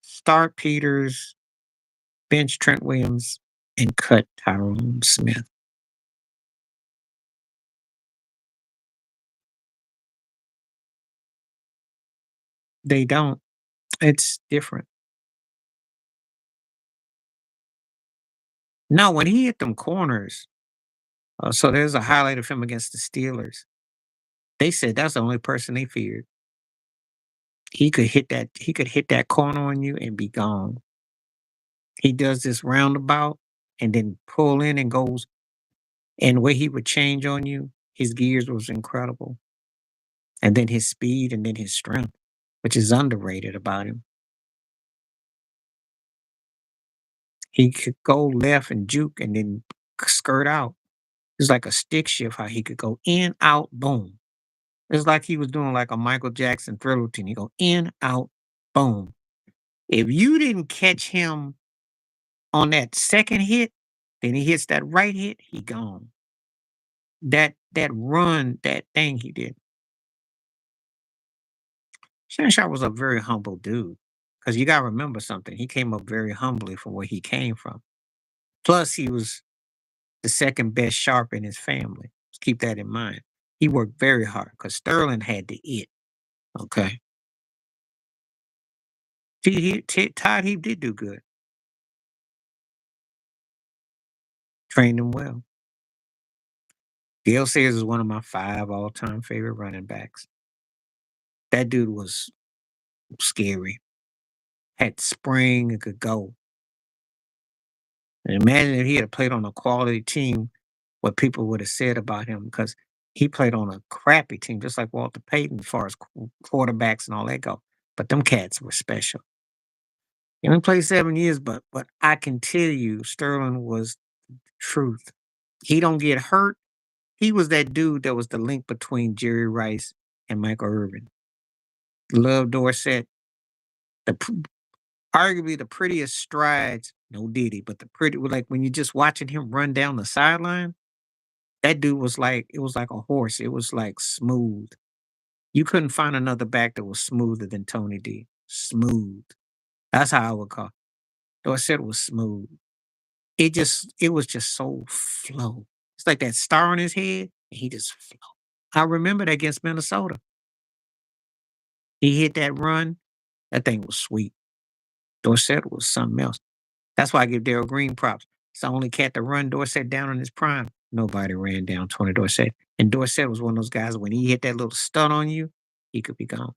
start Peters, bench Trent Williams, and cut Tyrone Smith. They don't. It's different. No, when he hit them corners, so there's a highlight of him against the Steelers. They said that's the only person they feared. He could hit that corner on you and be gone. He does this roundabout and then pull in and goes, and the way he would change on you, his gears was incredible. And then his speed and then his strength, which is underrated about him. He could go left and juke and then skirt out. It's like a stick shift how he could go in, out, boom. It's like he was doing like a Michael Jackson Thriller routine. He go in, out, boom. If you didn't catch him on that second hit, then he hits that right hit, he gone. That run, that thing he did. Shannon Sharp was a very humble dude. Because you gotta remember something. He came up very humbly from where he came from. Plus, he was the second best sharp in his family. Just keep that in mind. He worked very hard because Sterling had the it. Okay. Todd he did do good. Trained him well. Gale Sayers is one of my 5 all-time favorite running backs. That dude was scary. Had spring and could go. And imagine if he had played on a quality team, what people would have said about him because he played on a crappy team, just like Walter Payton, as far as quarterbacks and all that go. But them cats were special. He only played 7 years, but I can tell you, Sterling was truth. He don't get hurt. He was that dude that was the link between Jerry Rice and Michael Irvin. Love Dorsett. The arguably the prettiest strides, no Diddy, but the pretty like when you're just watching him run down the sideline, that dude was like it was like a horse. It was like smooth. You couldn't find another back that was smoother than Tony D. Smooth. That's how I would call. Dorsett was smooth. It was just so flow. It's like that star on his head, and he just flow. I remember that against Minnesota. He hit that run. That thing was sweet. Dorsett was something else. That's why I give Darryl Green props. It's the only cat to run Dorsett down in his prime. Nobody ran down Tony Dorsett. And Dorsett was one of those guys when he hit that little stun on you, he could be gone.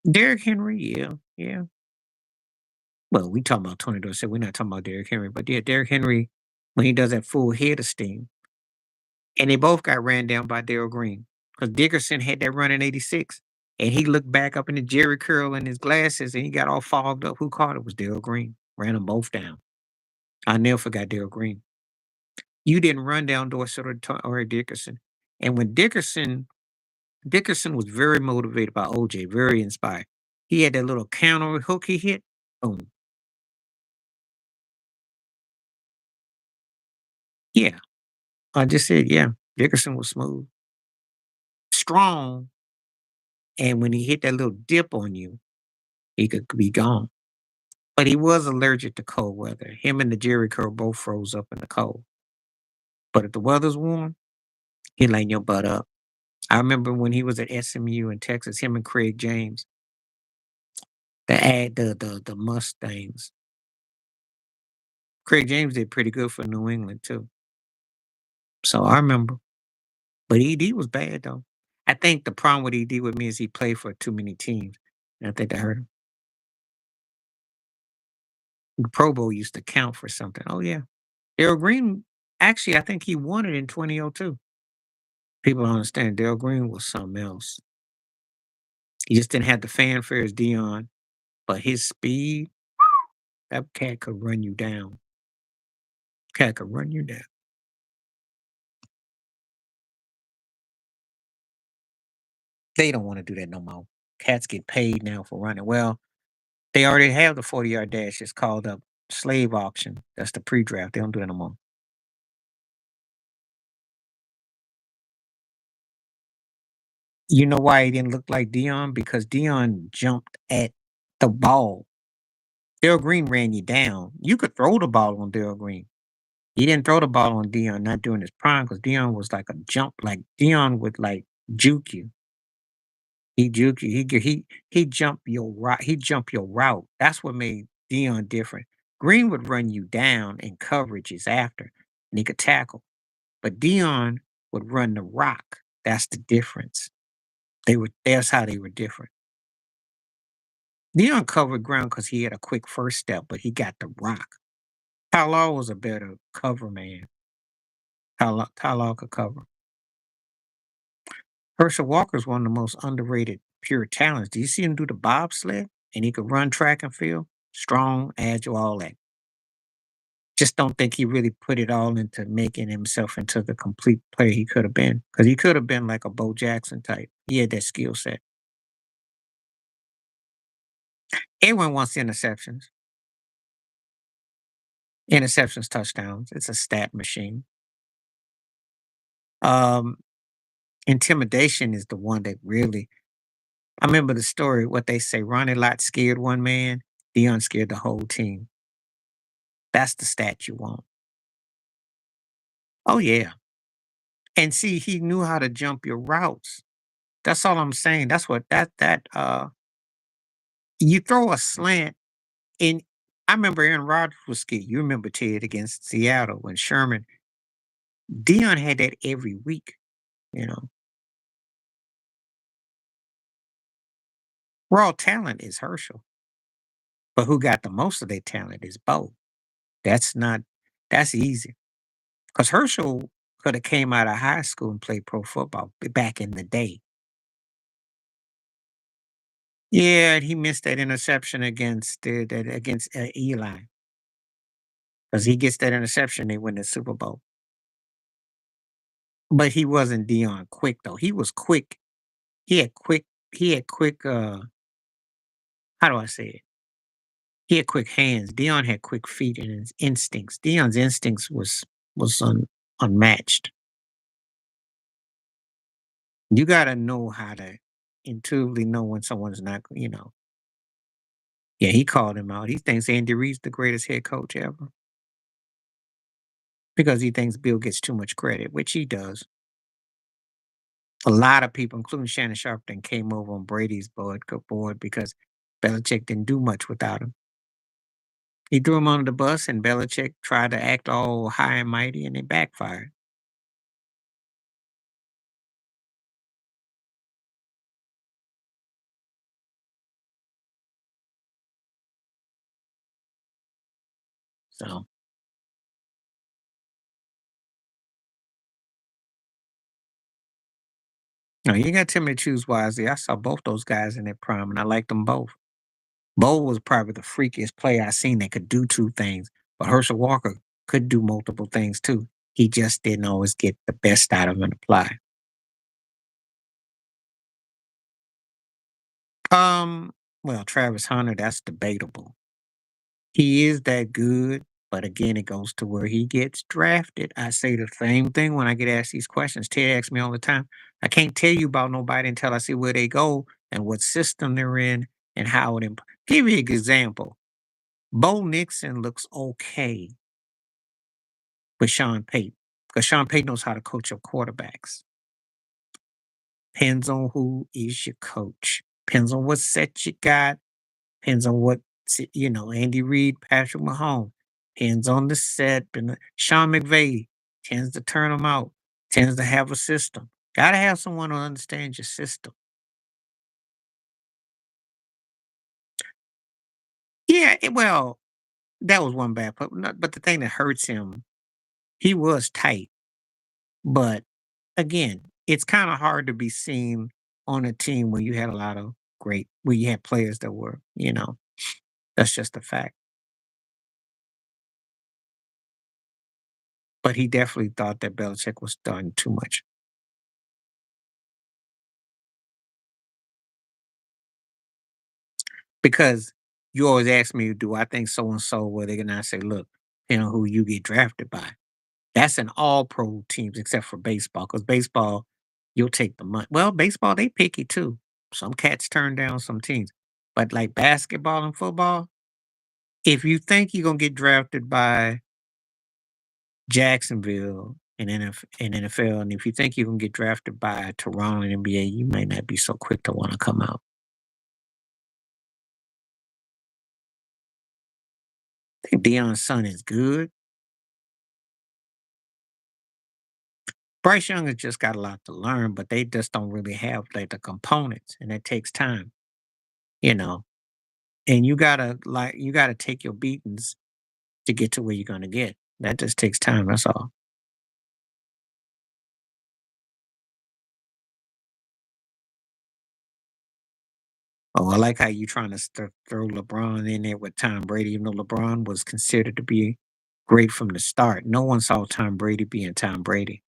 Derrick Henry, yeah, yeah. Well, we talking about Tony Dorsett. We're not talking about Derrick Henry, but yeah, Derrick Henry when he does that full head of steam, and they both got ran down by Darryl Green because Dickerson had that run in '86, and he looked back up in the Jerry curl in his glasses, and he got all fogged up. Who caught it? Was Darryl Green. Ran them both down. I never forgot Darryl Green. You didn't run down Dorsett or Dickerson. And when Dickerson was very motivated by OJ, very inspired. He had that little counter hook he hit. Boom. Yeah. I just said, yeah. Dickerson was smooth, strong, and when he hit that little dip on you, he could be gone. But he was allergic to cold weather. Him and the Jerry curl both froze up in the cold. But if the weather's warm, he line your butt up. I remember when he was at SMU in Texas, him and Craig James, the Mustangs. Craig James did pretty good for New England too. So I remember. But ED was bad though. I think the problem with ED with me is he played for too many teams. And I think that hurt him. The Pro Bowl used to count for something. Oh yeah. Darryl Green, actually, I think he won it in 2002. People don't understand Darryl Green was something else. He just didn't have the fanfare as Dion, but his speed, that cat could run you down. Cat could run you down. They don't want to do that no more. Cats get paid now for running. Well, they already have the 40-yard dash. It's called a slave auction. That's the pre-draft. They don't do that no more. You know why he didn't look like Dion? Because Dion jumped at the ball. Darryl Green ran you down. You could throw the ball on Darryl Green. He didn't throw the ball on Dion, not during his prime, because Dion was like a jump, like Dion would like juke you. He juke you. He jump your route. He jump your route. That's what made Dion different. Green would run you down in coverages after, and he could tackle. But Dion would run the rock. That's the difference. That's how they were different. Dion covered ground because he had a quick first step, but he got the rock. Tyler was a better cover man. Tyler could cover. Herschel Walker is one of the most underrated pure talents. Do you see him do the bobsled? And he could run track and field, strong, agile, all that. Just don't think he really put it all into making himself into the complete player he could have been. Because he could have been like a Bo Jackson type. He had that skill set. Everyone wants interceptions. Interceptions, touchdowns. It's a stat machine. Um, Intimidation is the one that really. I remember the story. What they say: Ronnie Lott scared one man, Dion scared the whole team. That's the stat you want. Oh yeah, and see, he knew how to jump your routes. That's all I'm saying. That's what you throw a slant in. I remember Aaron Rodgers was scared. You remember Ted against Seattle when Sherman. Dion had that every week. You know, raw talent is Herschel, but who got the most of their talent is Bo. That's not. That's easy. Because Herschel could have came out of high school and played pro football back in the day. Yeah, he missed that interception against Eli. Because he gets that interception, they win the Super Bowl. But he wasn't Dion quick though. He was quick. He had quick. He had quick. How do I say it? He had quick hands. Dion had quick feet and his instincts. Dion's instincts was unmatched. You got to know how to intuitively know when someone's not. Yeah, he called him out. He thinks Andy Reid's the greatest head coach ever because he thinks Bill gets too much credit, which he does. A lot of people, including Shannon Sharpton, came over on Brady's board because Belichick didn't do much without him. He threw him under the bus, and Belichick tried to act all high and mighty, and it backfired. So, no, you got Timmy to choose wisely. I saw both those guys in their prime, and I liked them both. Bo was probably the freakiest player I seen that could do two things, but Herschel Walker could do multiple things too. He just didn't always get the best out of him and apply. Um, well, Travis Hunter, that's debatable. He is that good, but again, it goes to where he gets drafted. I say the same thing when I get asked these questions. Ted asks me all the time. I can't tell you about nobody until I see where they go and what system they're in and how it. Give you an example. Bo Nixon looks okay with Sean Payton because Sean Payton knows how to coach your quarterbacks. Depends on who is your coach. Depends on what set you got. Depends on Andy Reid, Patrick Mahomes. Depends on the set. And Sean McVay tends to turn them out, tends to have a system. Got to have someone who understands your system. Yeah, well, that was one bad play. But the thing that hurts him, he was tight. But again, it's kind of hard to be seen on a team where you had a lot of where you had players that were, that's just a fact. But he definitely thought that Belichick was done too much. Because you always ask me, do I think so and so? Well, they're gonna say, look, who you get drafted by. That's in all pro teams except for baseball. Because baseball, you'll take the money. Well, baseball, they picky too. Some cats turn down some teams. But like basketball and football, if you think you're gonna get drafted by Jacksonville in NFL, and if you think you can get drafted by Toronto in NBA, you may not be so quick to want to come out. I think Deion's son is good. Bryce Young has just got a lot to learn, but they just don't really have like the components, and it takes time, you know. And you gotta take your beatings to get to where you're gonna get. That just takes time. That's all. Oh, I like how you trying to throw LeBron in there with Tom Brady, even though LeBron was considered to be great from the start. No one saw Tom Brady being Tom Brady.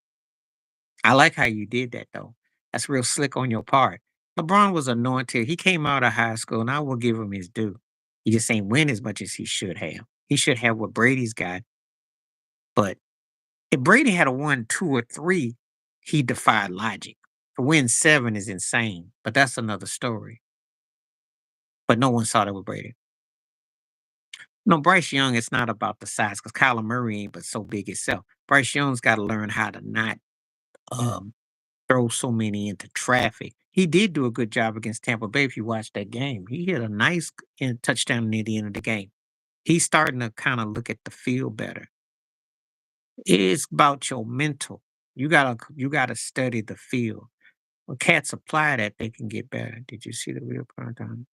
I like how you did that though. That's real slick on your part. LeBron was anointed. He came out of high school, and I will give him his due. He just ain't win as much as he should have. He should have what Brady's got. But if Brady had a won two or three, he defied logic. To win seven is insane, but that's another story. But no one saw that with Brady. No, Bryce Young, it's not about the size because Kyler Murray ain't but so big itself. Bryce Young's got to learn how to not um, throw so many into traffic. He did do a good job against Tampa Bay if you watch that game. He hit a nice touchdown near the end of the game. He's starting to kind of look at the field better. It's about your mental. You gotta study the field. When cats apply that, they can get better. Did you see the real paradigm?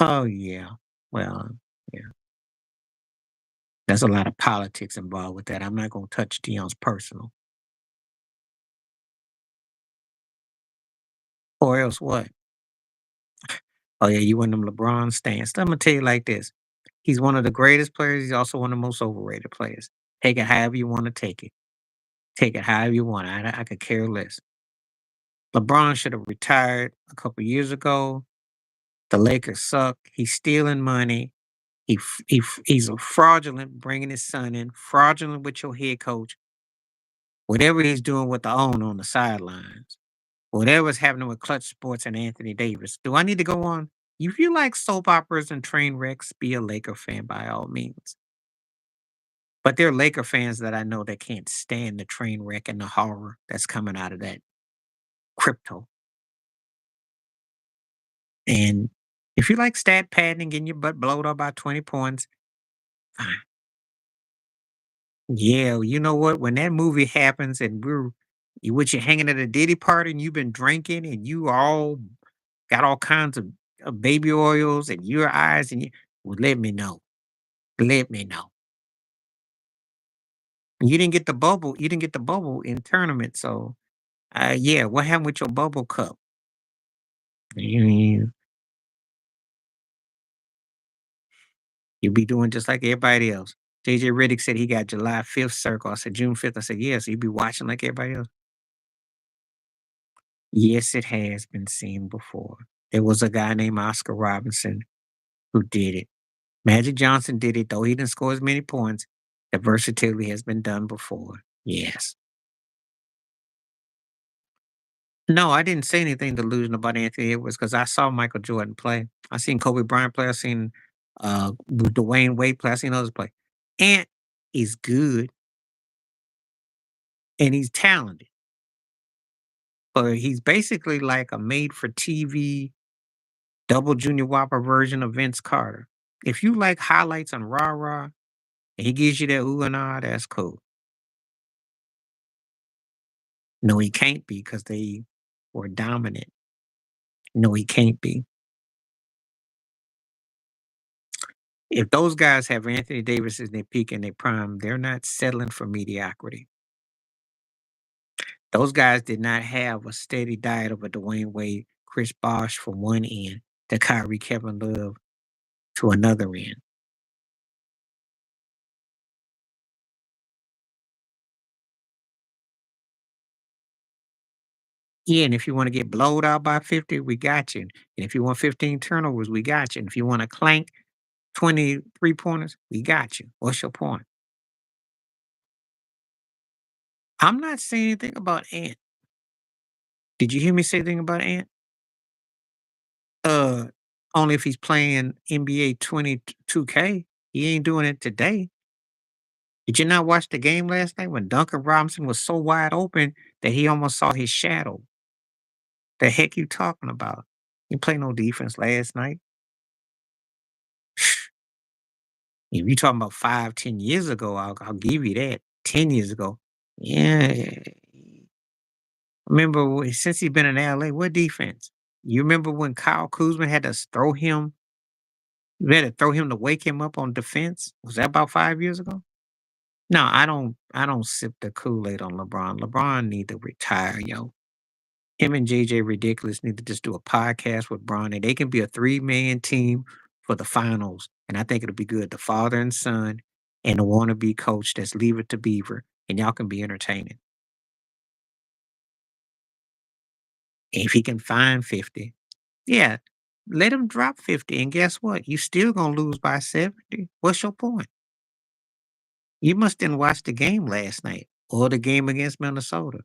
Oh yeah. Well, yeah. There's a lot of politics involved with that. I'm not gonna touch Dion's personal. Or else what? Oh yeah, you want them LeBron stance. I'm gonna tell you like this. He's one of the greatest players. He's also one of the most overrated players. Take it however you want to take it. Take it however you want. I could care less. LeBron should have retired a couple years ago. The Lakers suck. He's stealing money. He's a fraudulent bringing his son in, fraudulent with your head coach. Whatever he's doing with the owner on the sidelines, whatever's happening with Clutch Sports and Anthony Davis. Do I need to go on? If you like soap operas and train wrecks, be a Laker fan by all means. But there are Laker fans that I know that can't stand the train wreck and the horror that's coming out of that crypto. And if you like stat padding and getting your butt blowed up by 20 points, fine. Yeah, you know what? When that movie happens and with you hanging at a Diddy party and you've been drinking and you all got all kinds of baby oils in your eyes and well, let me know. Let me know. You didn't get the bubble. You didn't get the bubble in tournament. So yeah, what happened with your bubble cup? You you be doing just like everybody else. JJ Riddick said he got July 5th circle. I said June 5th. I said, yeah, so you be watching like everybody else. Yes, it has been seen before. There was a guy named Oscar Robinson who did it. Magic Johnson did it, though he didn't score as many points. The versatility has been done before. Yes. No, I didn't say anything delusional about Anthony Edwards because I saw Michael Jordan play. I seen Kobe Bryant play. I seen Dwayne Wade play. I seen others play. Ant is good and he's talented, but he's basically like a made for TV double junior whopper version of Vince Carter. If you like highlights on Rah Rah and he gives you that ooh and ah, that's cool. No, he can't be because they were dominant. No, he can't be. If those guys have Anthony Davis in their peak and their prime, they're not settling for mediocrity. Those guys did not have a steady diet of a Dwayne Wade, Chris Bosh from one end to Kyrie, Kevin Love to another end. Yeah, and if you want to get blowed out by 50, we got you. And if you want 15 turnovers, we got you. And if you want to clank 23 pointers, we got you. What's your point? I'm not saying anything about Ant. Did you hear me say anything about Ant? Uh, Only if he's playing NBA 22K. He ain't doing it today. Did you not watch the game last night when Duncan Robinson was so wide open that he almost saw his shadow? The heck you talking about? You play no defense last night. If you talking about 5, 10 years ago, I'll give you that. 10 years ago, yeah. Remember since he's been in LA, what defense? You remember when Kyle Kuzma had to throw him? You had to throw him to wake him up on defense. Was that about 5 years ago? No, I don't. I don't sip the Kool Aid on LeBron. LeBron need to retire, yo. Him and JJ Ridiculous need to just do a podcast with Bron, and they can be a three-man team for the finals. And I think it'll be good. The father and son and the wannabe coach that's Leave It to Beaver, and y'all can be entertaining. If he can find 50, yeah, let him drop 50. And guess what? You still gonna lose by 70. What's your point? You must didn't watch the game last night or the game against Minnesota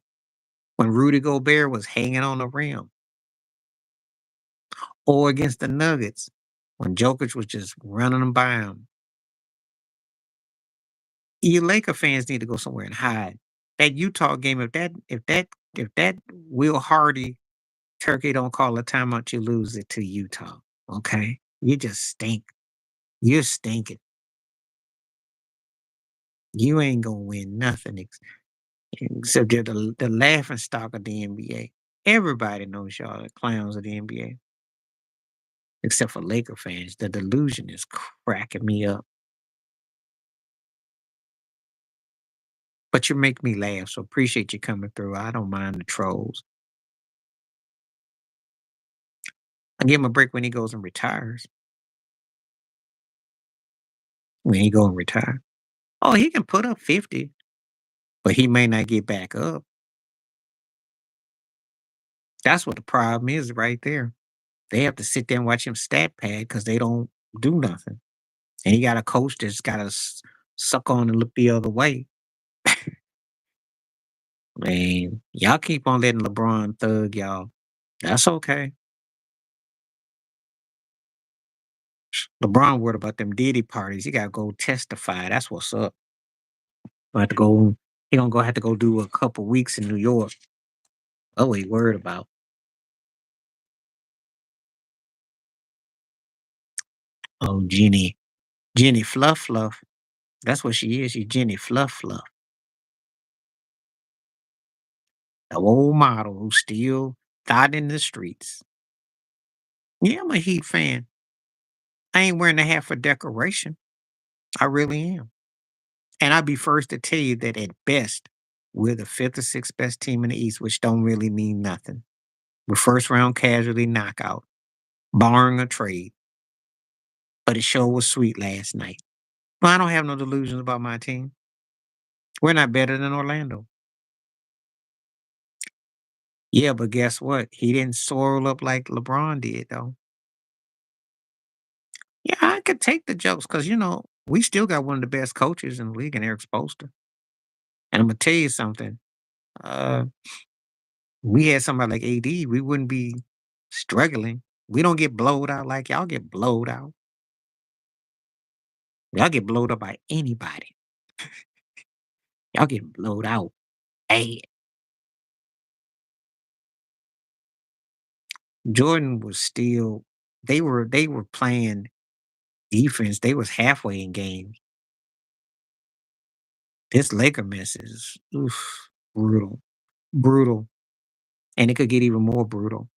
when Rudy Gobert was hanging on the rim, or against the Nuggets when Jokic was just running them by him. You Laker fans need to go somewhere and hide. That Utah game, if that Will Hardy turkey don't call a timeout, you lose it to Utah. Okay, you just stink. You're stinking. You ain't gonna win nothing except you're the laughing stock of the NBA. Everybody knows y'all are clowns of the NBA, except for Laker fans. The delusion is cracking me up. But you make me laugh, so appreciate you coming through. I don't mind the trolls. I give him a break when he goes and retires. When he go and retire. Oh, he can put up 50, but he may not get back up. That's what the problem is right there. They have to sit there and watch him stat pad because they don't do nothing. And he got a coach that's got to suck on and look the other way. Man, y'all keep on letting LeBron thug y'all. That's okay. LeBron worried about them Diddy parties. He got to go testify. That's what's up. Have to go. He gonna go have to go do a couple weeks in New York. Oh, he worried about. Oh, Jenny Fluff Fluff. That's what she is. She's Jenny Fluff Fluff, the old model who's still out in the streets. Yeah, I'm a Heat fan. I ain't wearing the hat for decoration. I really am. And I'd be first to tell you that at best, we're the fifth or sixth best team in the East, which don't really mean nothing. We're first round casualty knockout, barring a trade. But it sure was sweet last night. Well, I don't have no delusions about my team. We're not better than Orlando. Yeah, but guess what? He didn't soar up like LeBron did, though. Yeah, I could take the jokes because, we still got one of the best coaches in the league in Eric Spoelstra. And I'm going to tell you something. Uh, we had somebody like AD, we wouldn't be struggling. We don't get blowed out like y'all get blowed out. Y'all get blowed up by anybody. Y'all get blowed out. Hey, Jordan was still they were playing defense. They was halfway in games. This Laker mess is oof, brutal. Brutal. And it could get even more brutal.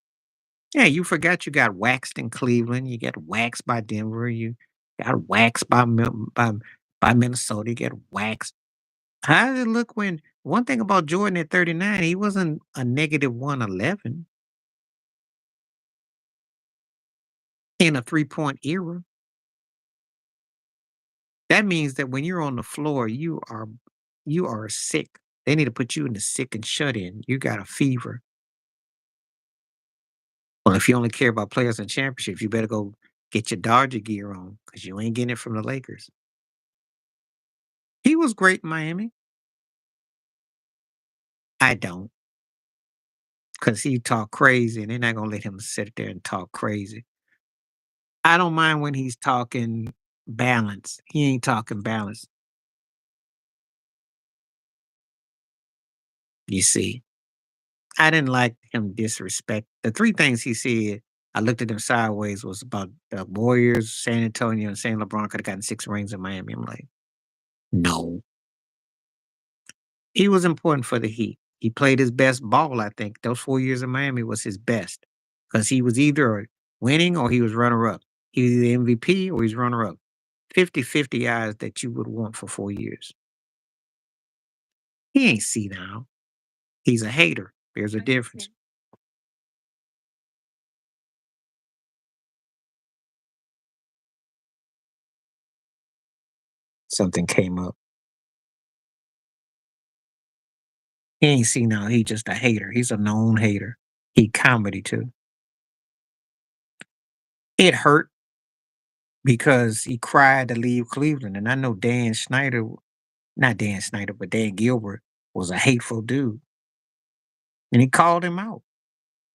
Yeah, you forgot you got waxed in Cleveland. You get waxed by Denver. You got waxed by Minnesota. You get waxed. How did it look when one thing about Jordan at 39, he wasn't a negative 111 in a 3-point era. That means that when you're on the floor, you are sick. They need to put you in the sick and shut in. You got a fever. Well, if you only care about players and championships, you better go get your Dodger gear on because you ain't getting it from the Lakers. He was great in Miami. I don't, because he talk crazy, and they're not gonna let him sit there and talk crazy. I don't mind when he's talking balance. He ain't talking balance. You see, I didn't like him disrespect. The three things he said, I looked at him sideways was about the Warriors, San Antonio, and saying LeBron could have gotten 6 rings in Miami. I'm like, no. He was important for the Heat. He played his best ball, I think. Those 4 years in Miami was his best because he was either winning or he was runner up. He was the MVP or he's runner up. 50-50 odds that you would want for 4 years. He ain't see now. He's a hater. There's a difference. Something came up. He ain't see now. He just a hater. He's a known hater. He comedy too. It hurt because he cried to leave Cleveland. And I know Dan Snyder, not Dan Snyder, but Dan Gilbert was a hateful dude. And he called him out.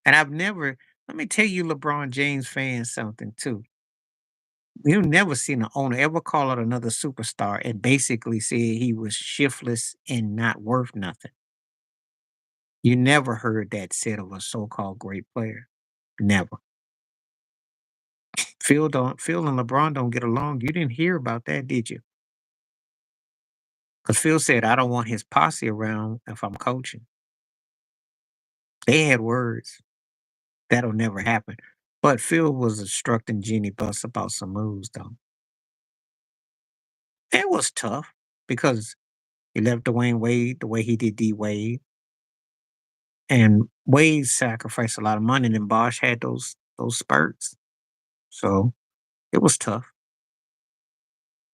And let me tell you, LeBron James fans, something too. You've never seen an owner ever call out another superstar and basically say he was shiftless and not worth nothing. You never heard that said of a so-called great player. Never. Phil and LeBron don't get along. You didn't hear about that, did you? Because Phil said, I don't want his posse around if I'm coaching. They had words. That'll never happen. But Phil was instructing Jeannie Buss about some moves, though. It was tough because he left Dwayne Wade the way he did D Wade. And Wade sacrificed a lot of money, and then Bosch had those spurts. So it was tough.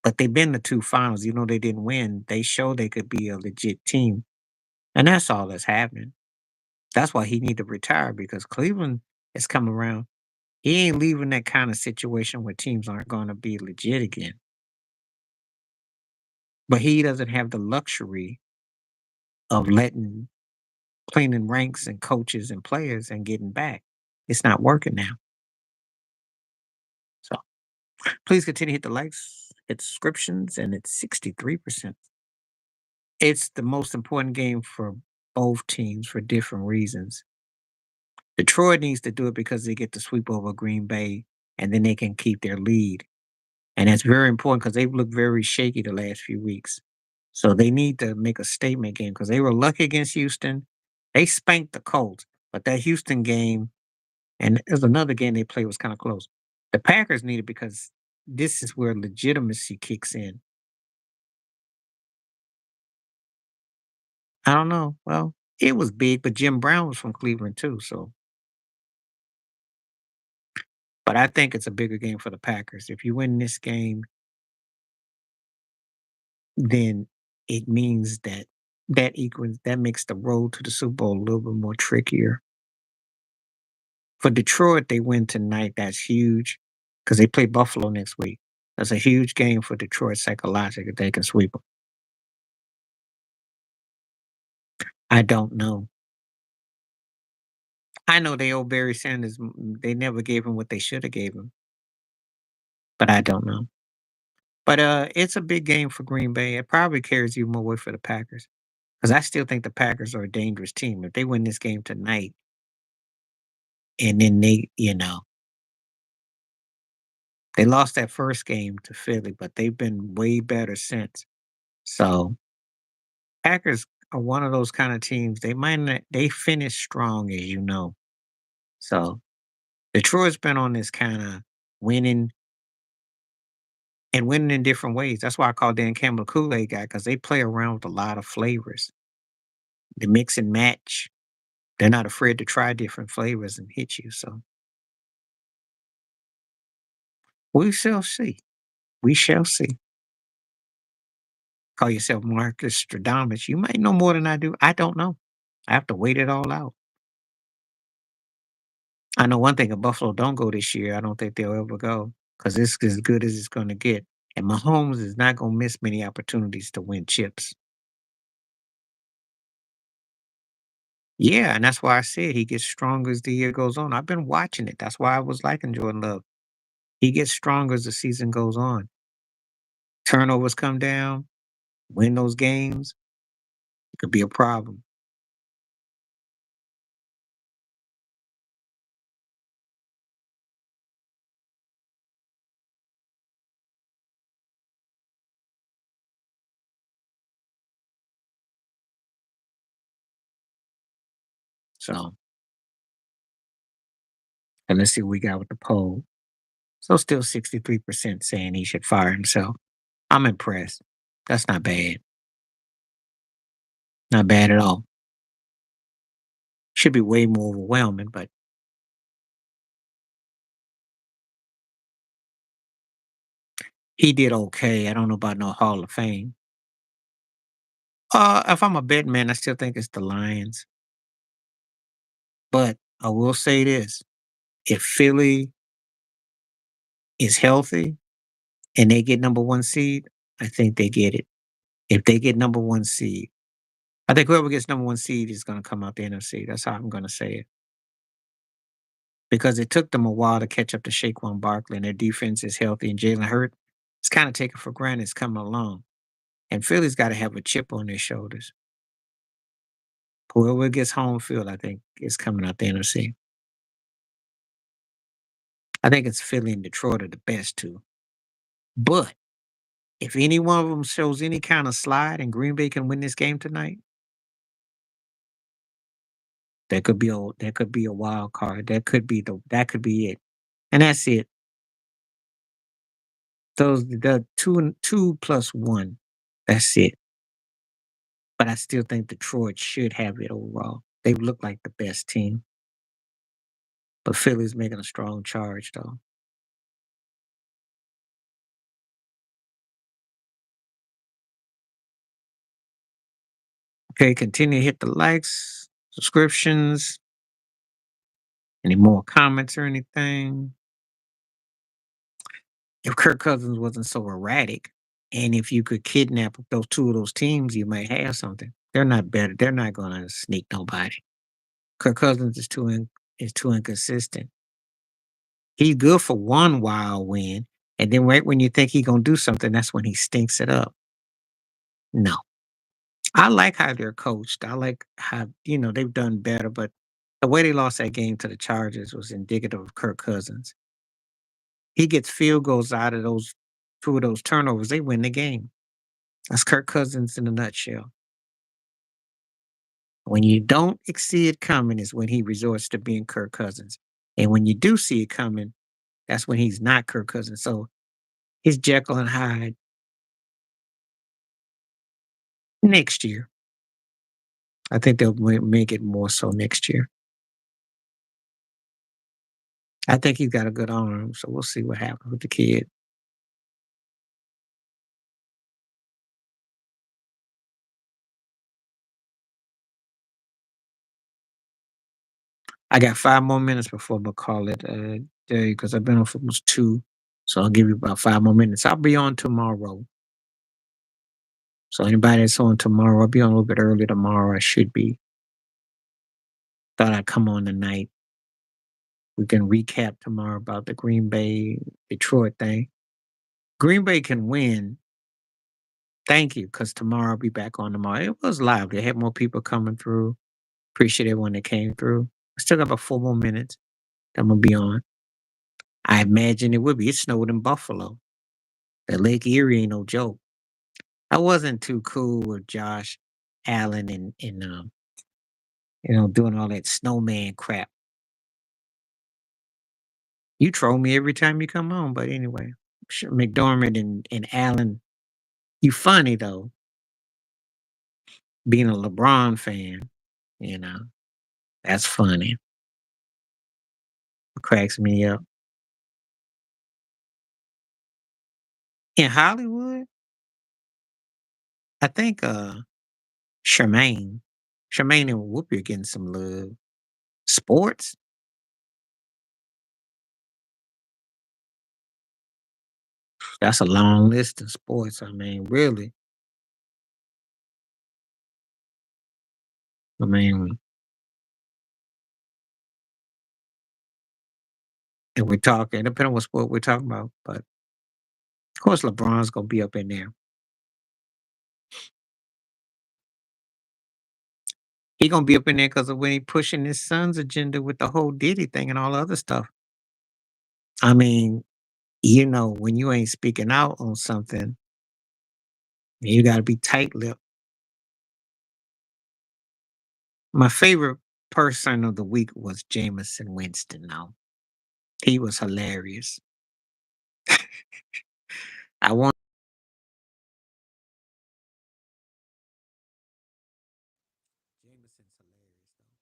But they've been to two finals. Even though they didn't win, they showed they could be a legit team. And that's all that's happening. That's why he need to retire because Cleveland is coming around. He ain't leaving that kind of situation where teams aren't going to be legit again. But he doesn't have the luxury of letting cleaning ranks and coaches and players and getting back. It's not working now. So please continue to hit the likes, hit subscriptions, and it's 63%. It's the most important game for both teams for different reasons. Detroit needs to do it because they get to sweep over Green Bay and then they can keep their lead. And that's very important because they've looked very shaky the last few weeks. So they need to make a statement game because they were lucky against Houston. They spanked the Colts, but that Houston game and there's another game they played was kind of close. The Packers need it because this is where legitimacy kicks in. I don't know. Well, it was big, but Jim Brown was from Cleveland too. So, but I think it's a bigger game for the Packers. If you win this game, then it means that that makes the road to the Super Bowl a little bit more trickier. For Detroit, they win tonight. That's huge because they play Buffalo next week. That's a huge game for Detroit psychologically if they can sweep them. I don't know. I know they owe Barry Sanders. They never gave him what they should have gave him, but I don't know. But it's a big game for Green Bay. It probably carries you more weight for the Packers because I still think the Packers are a dangerous team. If they win this game tonight, and then they lost that first game to Philly, but they've been way better since. So Packers are one of those kind of teams. They might not. They finish strong, as you know. So Detroit's been on this kind of winning and winning in different ways. That's why I call Dan Campbell a Kool-Aid guy because they play around with a lot of flavors. They mix and match. They're not afraid to try different flavors and hit you. So we shall see. We shall see. Call yourself Marcus Stradamus. You might know more than I do. I don't know. I have to wait it all out. I know one thing: if Buffalo don't go this year, I don't think they'll ever go because it's as good as it's going to get. And Mahomes is not going to miss many opportunities to win chips. Yeah, and that's why I said he gets stronger as the year goes on. I've been watching it. That's why I was liking Jordan Love. He gets stronger as the season goes on. Turnovers come down, win those games. It could be a problem. So, and let's see what we got with the poll. So, still 63% saying he should fire himself. I'm impressed. That's not bad. Not bad at all. Should be way more overwhelming, but he did okay. I don't know about no Hall of Fame. If I'm a bet man, I still think it's the Lions. But I will say this: if Philly is healthy and they get number one seed, I think they get it. If they get number one seed, I think whoever gets number one seed is going to come out the NFC. That's how I'm going to say it. Because it took them a while to catch up to Saquon Barkley, and their defense is healthy, and Jalen Hurt, it's kind of taken for granted it's coming along. And Philly's got to have a chip on their shoulders. Whoever gets home field, I think, is coming out the NFC. I think it's Philly and Detroit are the best two. But if any one of them shows any kind of slide and Green Bay can win this game tonight, that could be a wild card. That could be it. And that's it. Those the two plus one. That's it. But I still think Detroit should have it overall. They look like the best team. But Philly's making a strong charge though. Okay, continue to hit the likes, subscriptions, any more comments or anything. If Kirk Cousins wasn't so erratic, and if you could kidnap those two of those teams, you might have something. They're not better. They're not gonna sneak nobody. Kirk Cousins is too inconsistent. He's good for one wild win, and then right when you think he's gonna do something, that's when he stinks it up. No. I like how they're coached. I like how, they've done better, but the way they lost that game to the Chargers was indicative of Kirk Cousins. He gets field goals out of those two of those turnovers, they win the game. That's Kirk Cousins in a nutshell. When you don't see it coming is when he resorts to being Kirk Cousins. And when you do see it coming, that's when he's not Kirk Cousins. So he's Jekyll and Hyde next year. I think they'll make it more so next year. I think he's got a good arm, so we'll see what happens with the kid. I got 5 more minutes before I'm gonna call it a day because I've been on for almost two. So I'll give you about 5 more minutes. I'll be on tomorrow. So anybody that's on tomorrow, I'll be on a little bit early tomorrow. I should be. Thought I'd come on tonight. We can recap tomorrow about the Green Bay Detroit thing. Green Bay can win. Thank you, because tomorrow I'll be back on tomorrow. It was lively. I had more people coming through. Appreciate everyone that came through. I still got about 4 more minutes that I'm gonna be on. I imagine it would be. It snowed in Buffalo. That Lake Erie ain't no joke. I wasn't too cool with Josh Allen and doing all that snowman crap. You troll me every time you come on, but anyway, sure, McDormand and Allen, you funny though. Being a LeBron fan, you know, that's funny. It cracks me up. In Hollywood, I think Charmaine. Charmaine and Whoopi are getting some love. Sports? That's a long list of sports. I mean, really. I mean, and we're talking, depending on what sport we're talking about, but of course LeBron's gonna be up in there. He gonna be up in there because of when he pushing his son's agenda with the whole Diddy thing and all the other stuff. I mean, when you ain't speaking out on something, you gotta be tight lipped. My favorite person of the week was Jameson Winston, though. He was hilarious. I want Jameson's hilarious though.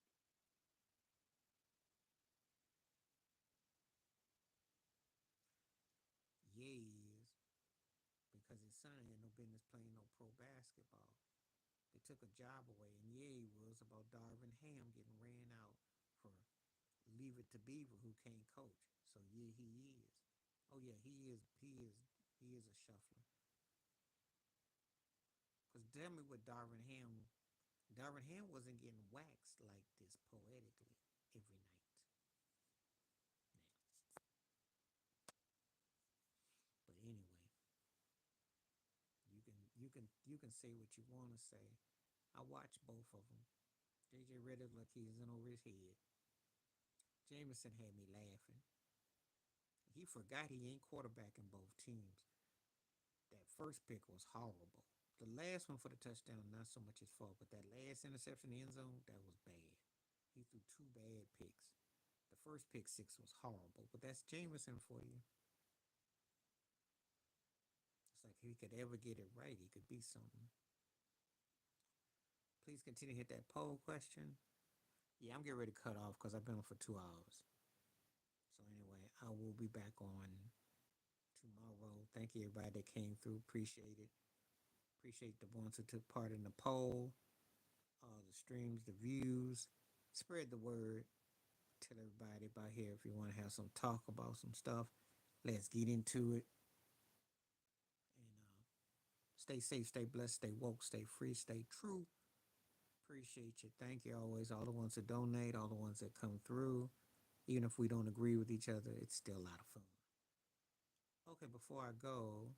Yeah, he is. Because his son had no business playing no pro basketball. They took a job away, and yeah, he was about Darvin Ham getting ran out for Leave It to Beaver, who can't coach. So yeah, he is. Oh yeah, he is. He is a shuffler. Cause tell me what Darvin Ham. Darvin Ham wasn't getting waxed like this poetically every night. But anyway, you can say what you want to say. I watched both of them. JJ Redick like he's in over his head. Jameson had me laughing. He forgot he ain't quarterbacking both teams. That first pick was horrible. The last one for the touchdown, not so much his fault, but that last interception in the end zone, that was bad. He threw two bad picks. The first pick six was horrible, but that's Jameson for you. It's like if he could ever get it right, he could be something. Please continue to hit that poll question. Yeah, I'm getting ready to cut off because I've been on for 2 hours. So anyway, I will be back on tomorrow. Thank you everybody that came through. Appreciate it. Appreciate the ones who took part in the poll, the streams, the views. Spread the word. Tell everybody about here if you want to have some talk about some stuff. Let's get into it. And stay safe, stay blessed, stay woke, stay free, stay true. Appreciate you. Thank you always. All the ones that donate, all the ones that come through. Even if we don't agree with each other, it's still a lot of fun. Okay, before I go,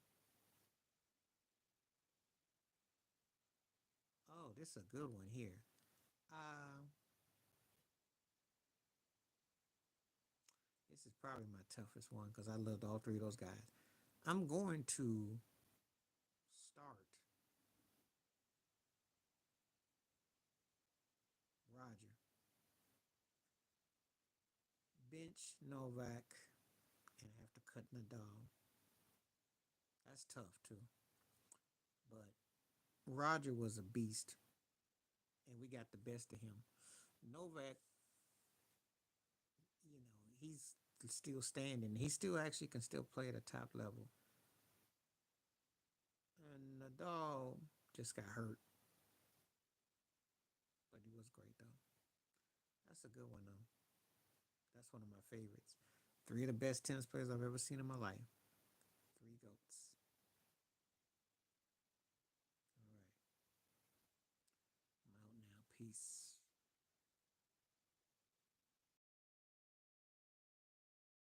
oh, this is a good one here. Uh, this is probably my toughest one because I loved all three of those guys. I'm going to start Roger, bench Novak, and have to cut Nadal. That's tough too. But Roger was a beast, and we got the best of him. Novak, he's still standing. He still actually can still play at a top level. And Nadal just got hurt, but he was great though. That's a good one though. That's one of my favorites. Three of the best tennis players I've ever seen in my life. Three goats.